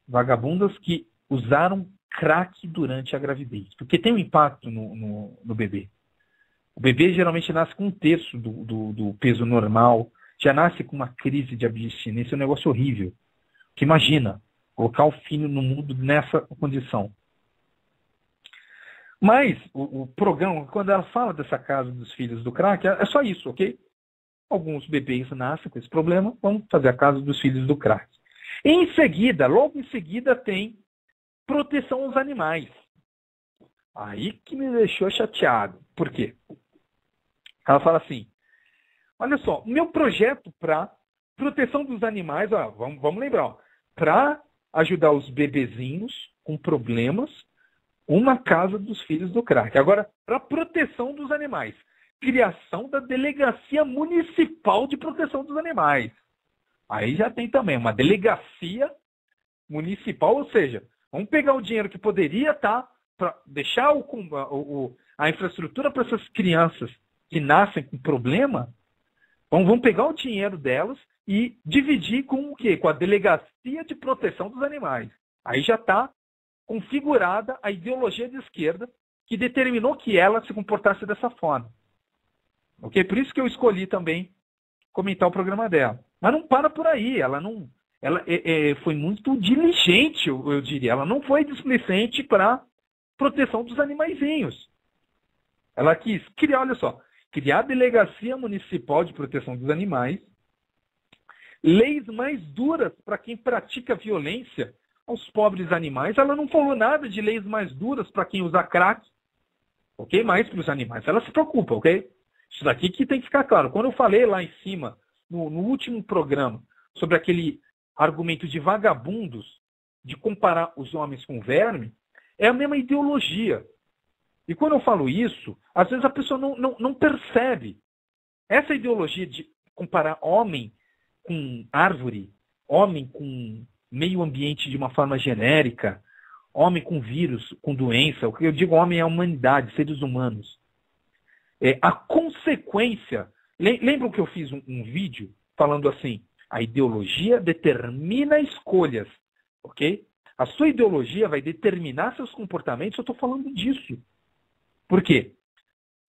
vagabundas que usaram crack durante a gravidez. Porque tem um impacto no bebê. O bebê geralmente nasce com 1/3 do peso normal, já nasce com uma crise de abstinência, é um negócio horrível. Porque imagina, colocar o filho no mundo nessa condição. Mas o programa, quando ela fala dessa casa dos filhos do crack, é só isso, ok? Alguns bebês nascem com esse problema, vamos fazer a casa dos filhos do crack. Em seguida, logo em seguida, tem proteção aos animais. Aí que me deixou chateado. Por quê? Ela fala assim, olha só, meu projeto para proteção dos animais, ó, vamos lembrar, para ajudar os bebezinhos com problemas, uma casa dos filhos do crack. Agora, para proteção dos animais, criação da Delegacia Municipal de Proteção dos Animais. Aí já tem também uma delegacia municipal, ou seja, vamos pegar o dinheiro que poderia estar para deixar a infraestrutura para essas crianças que nascem com problema, vamos pegar o dinheiro delas e dividir com o quê? Com a Delegacia de Proteção dos Animais. Aí já está configurada a ideologia de esquerda que determinou que ela se comportasse dessa forma. Ok? Por isso que eu escolhi também comentar o programa dela. Mas não para por aí. Ela foi muito diligente, eu diria. Ela não foi displicente para proteção dos animaizinhos. Ela quis criar, olha só, criar a Delegacia Municipal de Proteção dos Animais, leis mais duras para quem pratica violência aos pobres animais. Ela não falou nada de leis mais duras para quem usa crack, ok? Mas para os animais ela se preocupa, ok? Isso daqui que tem que ficar claro. Quando eu falei lá em cima, no último programa, sobre aquele argumento de vagabundos, de comparar os homens com verme, é a mesma ideologia. E quando eu falo isso, às vezes a pessoa não percebe. Essa ideologia de comparar homem com árvore, homem com meio ambiente de uma forma genérica, homem com vírus, com doença, o que eu digo homem é a humanidade, seres humanos. A consequência, lembram que eu fiz um vídeo falando assim, a ideologia determina escolhas, ok? A sua ideologia vai determinar seus comportamentos, eu estou falando disso. Por quê?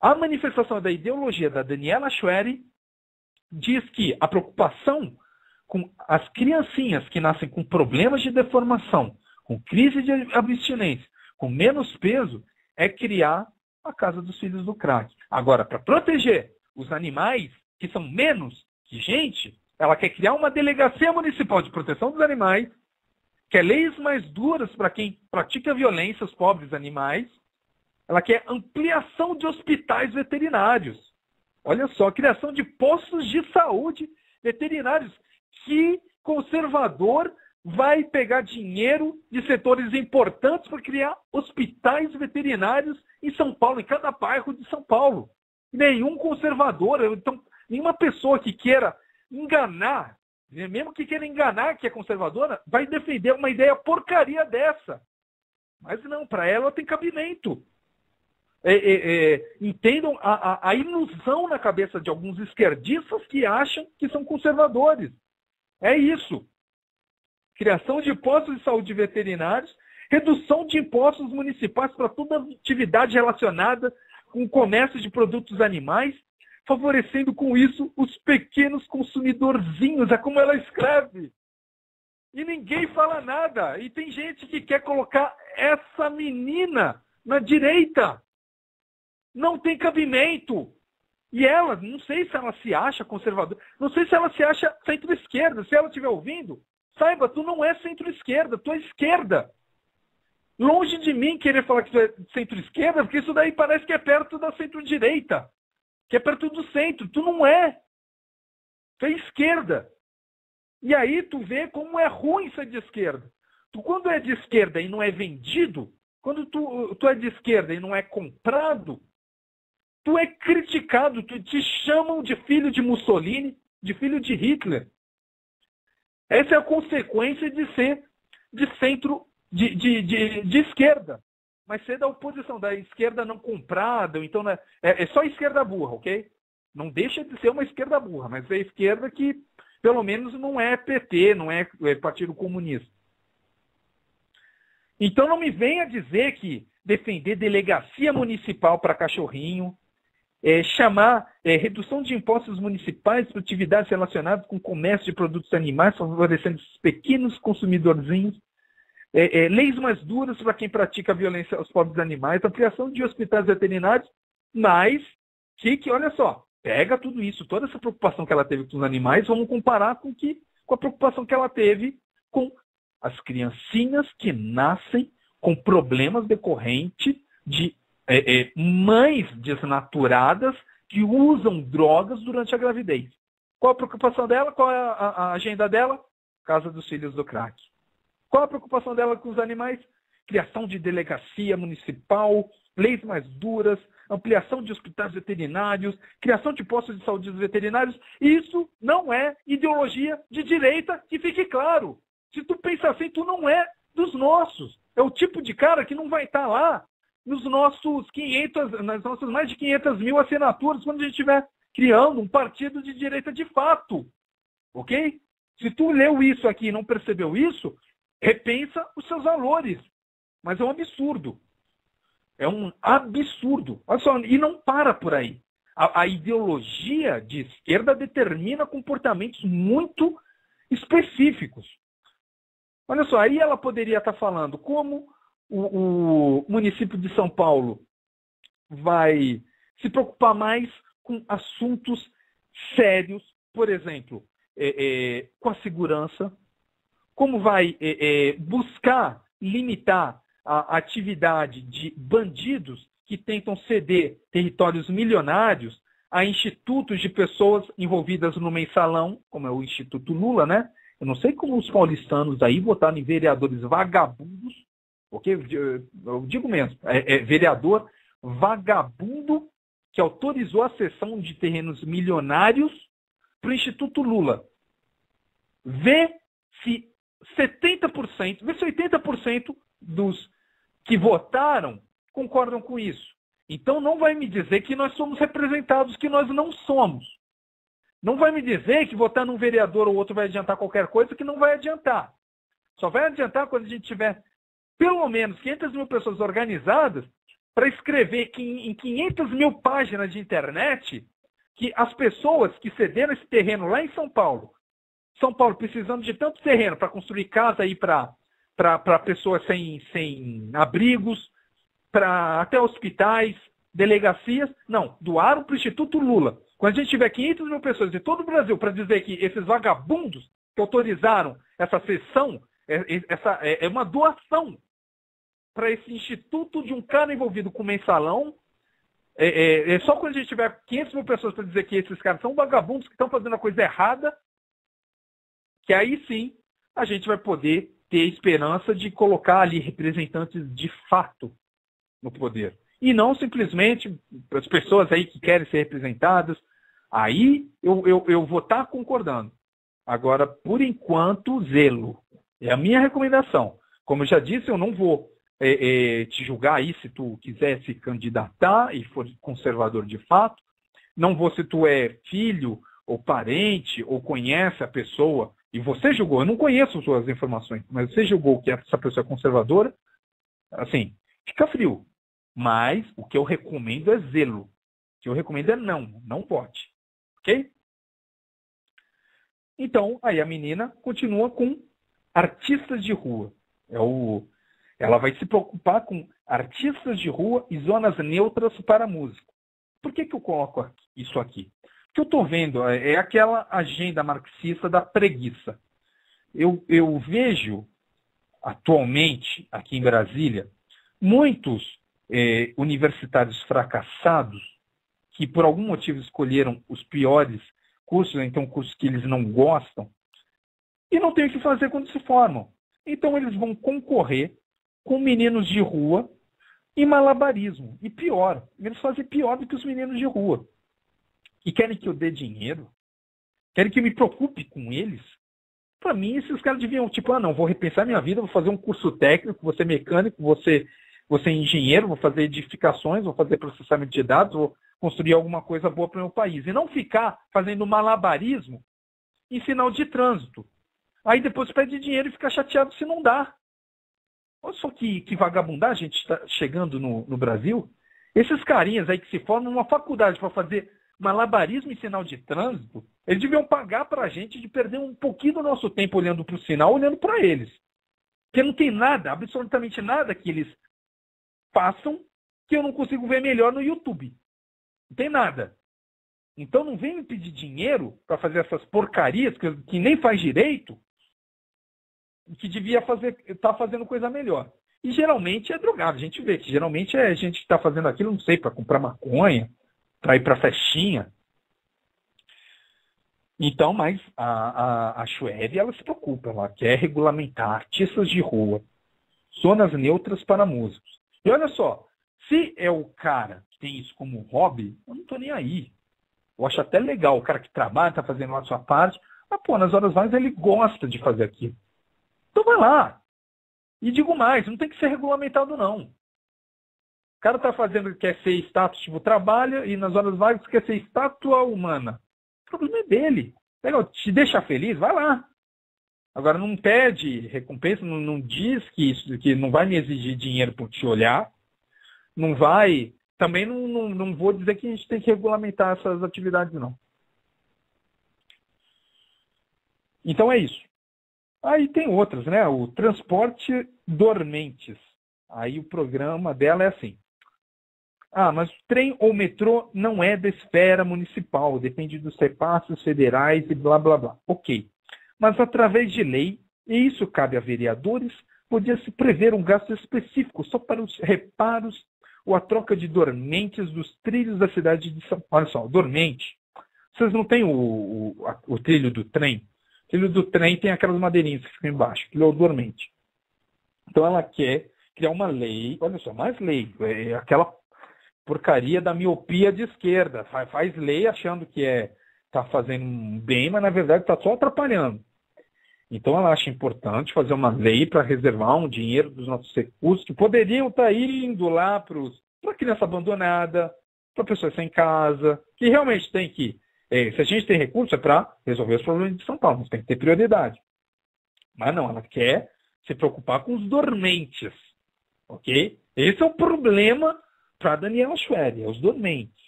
A manifestação da ideologia da Daniela Schwery diz que a preocupação com as criancinhas que nascem com problemas de deformação, com crise de abstinência, com menos peso, é criar a casa dos filhos do crack. Agora, para proteger os animais que são menos que gente, ela quer criar uma Delegacia Municipal de Proteção dos Animais, quer leis mais duras para quem pratica violência aos pobres animais, ela quer ampliação de hospitais veterinários. Olha só, criação de postos de saúde veterinários. Que conservador vai pegar dinheiro de setores importantes para criar hospitais veterinários em São Paulo, em cada bairro de São Paulo? Nenhum conservador, então, nenhuma pessoa que queira enganar, mesmo que queira enganar que é conservadora, vai defender uma ideia porcaria dessa. Mas não, para ela tem cabimento. Entendam a ilusão na cabeça de alguns esquerdistas que acham que são conservadores. É isso. Criação de postos de saúde veterinários, redução de impostos municipais para toda atividade relacionada com o comércio de produtos animais, favorecendo com isso os pequenos consumidorzinhos. É como ela escreve. E ninguém fala nada. E tem gente que quer colocar essa menina na direita. Não tem cabimento. E ela, não sei se ela se acha conservadora, não sei se ela se acha centro-esquerda. Se ela estiver ouvindo, saiba, tu não é centro-esquerda, tu é esquerda. Longe de mim querer falar que tu é centro-esquerda, porque isso daí parece que é perto da centro-direita, que é perto do centro. Tu não é. Tu é esquerda. E aí tu vê como é ruim ser de esquerda. Tu, quando é de esquerda e não é vendido, quando tu é de esquerda e não é comprado, tu é criticado, te chamam de filho de Mussolini, de filho de Hitler. Essa é a consequência de ser de centro, de esquerda. Mas ser da oposição, da esquerda não comprada, então é só esquerda burra, ok? Não deixa de ser uma esquerda burra, mas é esquerda que pelo menos não é PT, não é Partido Comunista. Então não me venha dizer que defender delegacia municipal para cachorrinho, chamar redução de impostos municipais para atividades relacionadas com comércio de produtos animais, favorecendo os pequenos consumidorzinhos, leis mais duras para quem pratica a violência aos pobres animais, ampliação de hospitais veterinários, mas olha só, pega tudo isso, toda essa preocupação que ela teve com os animais, vamos comparar com a preocupação que ela teve com as criancinhas que nascem com problemas decorrentes de mães desnaturadas que usam drogas durante a gravidez. Qual a preocupação dela? Qual é a agenda dela? Casa dos Filhos do Crack. Qual a preocupação dela com os animais? Criação de delegacia municipal, leis mais duras, ampliação de hospitais veterinários, criação de postos de saúde veterinários. Isso não é ideologia de direita, que fique claro. Se tu pensa assim, tu não é dos nossos. É o tipo de cara que não vai estar lá nas nossas mais de 500 mil assinaturas quando a gente estiver criando um partido de direita de fato. Ok? Se tu leu isso aqui e não percebeu isso, repensa os seus valores. Mas é um absurdo. É um absurdo. Olha só, e não para por aí. A ideologia de esquerda determina comportamentos muito específicos. Olha só, aí ela poderia estar falando como o município de São Paulo vai se preocupar mais com assuntos sérios, por exemplo, com a segurança, como vai buscar limitar a atividade de bandidos que tentam ceder territórios milionários a institutos de pessoas envolvidas no mensalão, como é o Instituto Lula, né? Eu não sei como os paulistanos aí votaram em vereadores vagabundos, porque eu digo mesmo, vereador vagabundo que autorizou a cessão de terrenos milionários para o Instituto Lula. Vê se 70%, vê se 80% dos que votaram concordam com isso. Então não vai me dizer que nós somos representados, que nós não somos. Não vai me dizer que votar num vereador ou outro vai adiantar qualquer coisa, que não vai adiantar. Só vai adiantar quando a gente tiver pelo menos 500 mil pessoas organizadas para escrever em 500 mil páginas de internet que as pessoas que cederam esse terreno lá em São Paulo precisando de tanto terreno para construir casa aí para pessoas sem abrigos, para até hospitais, delegacias, não, doaram para o Instituto Lula. Quando a gente tiver 500 mil pessoas de todo o Brasil para dizer que esses vagabundos que autorizaram essa cessão, é uma doação para esse instituto de um cara envolvido com mensalão, só quando a gente tiver 500 mil pessoas para dizer que esses caras são vagabundos que estão fazendo a coisa errada, que aí sim a gente vai poder ter esperança de colocar ali representantes de fato no poder. E não simplesmente as pessoas aí que querem ser representadas. Aí eu vou estar concordando. Agora, por enquanto, zelo. É a minha recomendação. Como eu já disse, eu não vou te julgar aí se tu quiser se candidatar e for conservador de fato. Não vou se tu é filho ou parente ou conhece a pessoa e você julgou. Eu não conheço suas informações, mas você julgou que essa pessoa é conservadora. Assim, fica frio. Mas o que eu recomendo é zelo. O que eu recomendo é não pode. Ok? Então, aí a menina continua com artistas de rua. Ela vai se preocupar com artistas de rua e zonas neutras para música. Por que eu coloco isso aqui? O que eu estou vendo é aquela agenda marxista da preguiça. Eu vejo atualmente, aqui em Brasília, muitos universitários fracassados que por algum motivo escolheram os piores cursos, então cursos que eles não gostam, e não tem o que fazer quando se formam. Então eles vão concorrer com meninos de rua em malabarismo. E pior, eles fazem pior do que os meninos de rua. E querem que eu dê dinheiro? Querem que eu me preocupe com eles? Para mim, esses caras deviam, não, vou repensar minha vida, vou fazer um curso técnico, vou ser mecânico, vou ser engenheiro, vou fazer edificações, vou fazer processamento de dados, vou construir alguma coisa boa para o meu país. E não ficar fazendo malabarismo em sinal de trânsito. Aí depois pede dinheiro e fica chateado se não dá. Olha só que vagabundagem a gente está chegando no Brasil. Esses carinhas aí que se formam numa faculdade para fazer malabarismo em sinal de trânsito, eles deviam pagar para a gente de perder um pouquinho do nosso tempo olhando para o sinal, olhando para eles. Porque não tem nada, absolutamente nada que eles façam que eu não consigo ver melhor no YouTube. Não tem nada. Então não vem me pedir dinheiro para fazer essas porcarias que nem faz direito, que devia tá fazendo coisa melhor. E geralmente é drogado. A gente vê que geralmente é gente que está fazendo aquilo, não sei, para comprar maconha, para ir para festinha. Então, mas a Schweb, ela se preocupa, ela quer regulamentar artistas de rua, zonas neutras para músicos. E olha só, se é o cara que tem isso como hobby, eu não estou nem aí. Eu acho até legal o cara que trabalha, está fazendo lá a sua parte, mas pô, nas horas vagas ele gosta de fazer aquilo. Então vai lá. E digo mais, não tem que ser regulamentado não. O cara está fazendo, quer ser status, tipo, trabalha, e nas horas vagas quer ser estátua humana. O problema é dele. Legal, te deixa feliz, vai lá. Agora não pede recompensa, não diz que não vai me exigir dinheiro por te olhar. Não vai. Também não vou dizer que a gente tem que regulamentar essas atividades, não. Então é isso. Aí tem outras, né? O transporte dormentes. Aí o programa dela é assim. Ah, mas o trem ou metrô não é da esfera municipal, depende dos repasses federais e blá, blá, blá. Ok. Mas através de lei, e isso cabe a vereadores, podia-se prever um gasto específico só para os reparos ou a troca de dormentes dos trilhos da cidade de São Paulo. Olha só, dormente. Vocês não têm o trilho do trem? O trilho do trem tem aquelas madeirinhas que ficam embaixo, aquilo é o dormente. Então ela quer criar uma lei, olha só, mais lei, é aquela porcaria da miopia de esquerda. Faz lei achando que está fazendo um bem, mas na verdade está só atrapalhando. Então ela acha importante fazer uma lei para reservar um dinheiro dos nossos recursos que poderiam estar indo lá para a criança abandonada, para a pessoa sem casa, que realmente tem que... se a gente tem recurso é para resolver os problemas de São Paulo, mas tem que ter prioridade. Mas não, ela quer se preocupar com os dormentes. Ok? Esse é o problema para Daniela Schweb, os dormentes.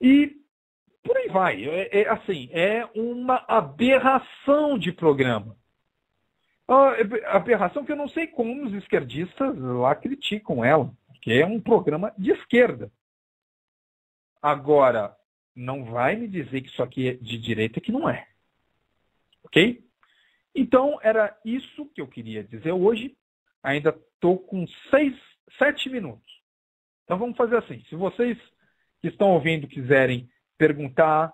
E por aí vai. Assim, é uma aberração de programa. Aberração que eu não sei como os esquerdistas lá criticam ela, porque é um programa de esquerda. Agora, não vai me dizer que isso aqui é de direita, que não é. Ok? Então, era isso que eu queria dizer hoje. Ainda estou com 7 minutos. Então, vamos fazer assim. Se vocês que estão ouvindo quiserem perguntar,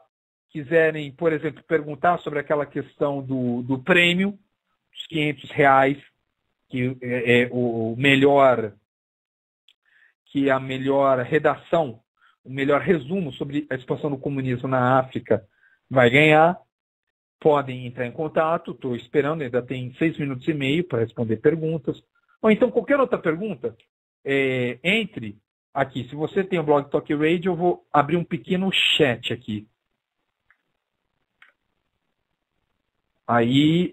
quiserem, por exemplo, perguntar sobre aquela questão do prêmio, dos R$500, que é o melhor, que é a melhor redação, o melhor resumo sobre a expansão do comunismo na África, vai ganhar. Podem entrar em contato, estou esperando, ainda tem 6 minutos e meio para responder perguntas. Ou então, qualquer outra pergunta, entre aqui. Se você tem o blog Talk Radio, eu vou abrir um pequeno chat aqui. Aí,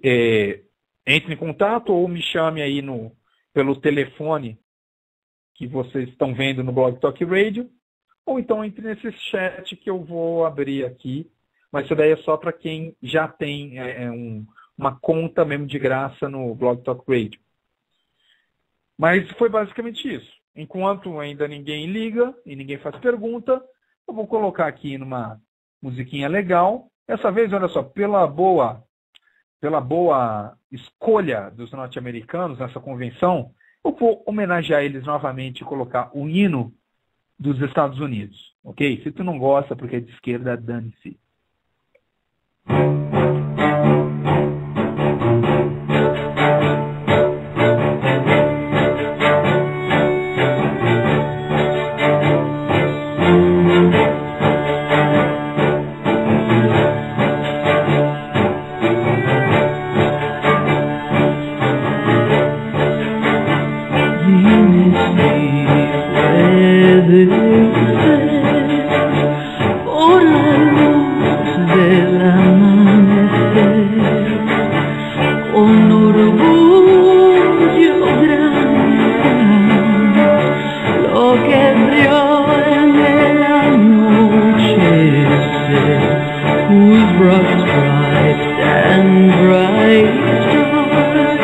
entre em contato ou me chame aí pelo telefone que vocês estão vendo no blog Talk Radio. Ou então entre nesse chat que eu vou abrir aqui. Mas isso daí é só para quem já tem uma conta mesmo de graça no blog Talk Radio. Mas foi basicamente isso. Enquanto ainda ninguém liga e ninguém faz pergunta, eu vou colocar aqui numa musiquinha legal. Dessa vez, olha só, pela boa escolha dos norte-americanos nessa convenção, eu vou homenagear eles novamente e colocar o hino dos Estados Unidos. Ok? Se tu não gosta porque é de esquerda, dane-se. Whose broad stripes and bright stars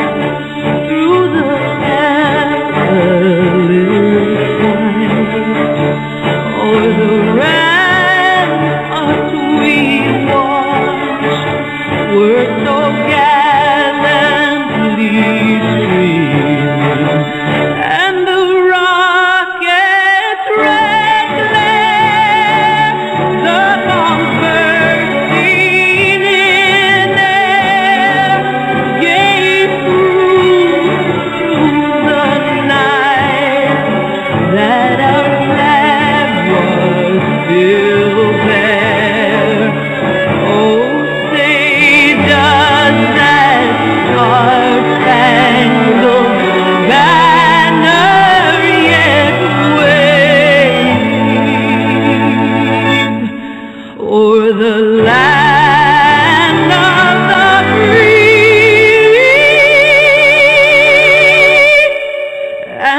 É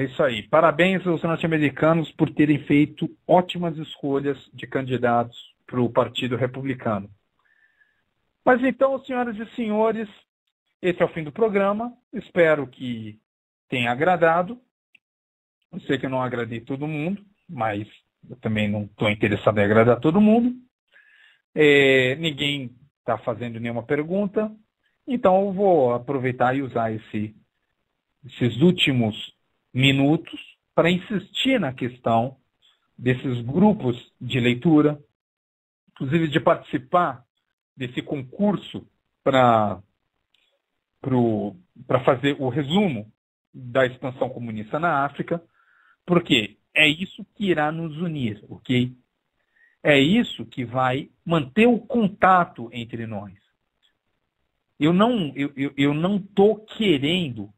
isso aí. Parabéns aos norte-americanos por terem feito ótimas escolhas de candidatos para o Partido Republicano. Mas então, senhoras e senhores, esse é o fim do programa. Espero que tenha agradado. Eu sei que eu não agradei todo mundo, mas eu também não estou interessado em agradar todo mundo. Ninguém está fazendo nenhuma pergunta. Então eu vou aproveitar e usar esses últimos minutos para insistir na questão desses grupos de leitura, inclusive de participar desse concurso para fazer o resumo da expansão comunista na África, porque é isso que irá nos unir, ok? É isso que vai manter o contato entre nós. Eu não estou querendo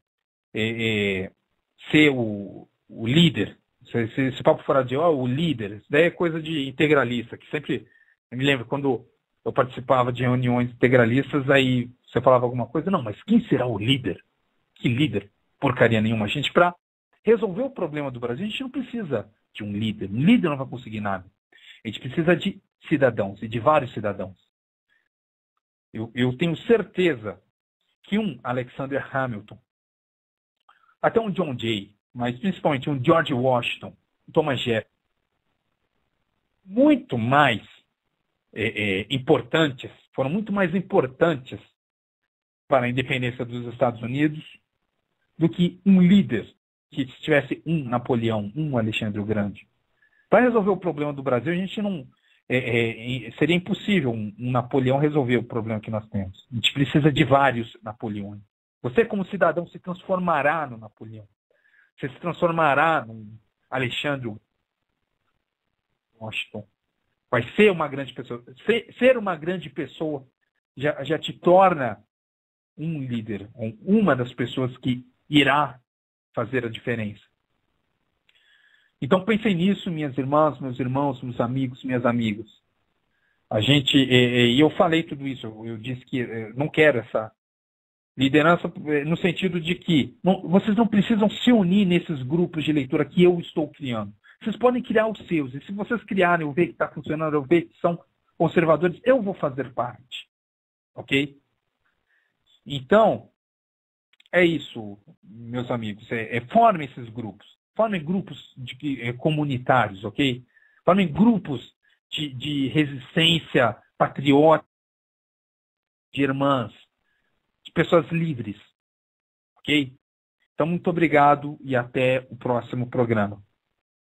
ser o líder. Esse papo fora de o líder, isso daí é coisa de integralista, que sempre, eu me lembro quando eu participava de reuniões integralistas, aí você falava alguma coisa, não, mas quem será o líder? Que líder? Porcaria nenhuma. A gente, para resolver o problema do Brasil, a gente não precisa de um líder. Um líder não vai conseguir nada. A gente precisa de cidadãos, e de vários cidadãos. Eu tenho certeza que um Alexander Hamilton, até um John Jay, mas principalmente um George Washington, um Thomas Jefferson, muito mais importantes, foram muito mais importantes para a independência dos Estados Unidos do que um líder que tivesse um Napoleão, um Alexandre o Grande. Para resolver o problema do Brasil, a gente não... seria impossível um Napoleão resolver o problema que nós temos. A gente precisa de vários Napoleões. Você, como cidadão, se transformará no Napoleão. Você se transformará no Alexandre Washington. Vai ser uma grande pessoa. Ser uma grande pessoa já te torna um líder, uma das pessoas que irá fazer a diferença. Então pensem nisso, minhas irmãs, meus irmãos, meus amigos, minhas amigas. E eu falei tudo isso, eu disse que não quero essa liderança no sentido de que vocês não precisam se unir nesses grupos de leitura que eu estou criando. Vocês podem criar os seus. E se vocês criarem, eu ver que está funcionando, eu ver que são conservadores, eu vou fazer parte. Ok? Então, é isso, meus amigos. Formem esses grupos. Formem grupos comunitários, ok? Formem grupos de resistência patriótica, de irmãs, de pessoas livres. Ok? Então, muito obrigado e até o próximo programa.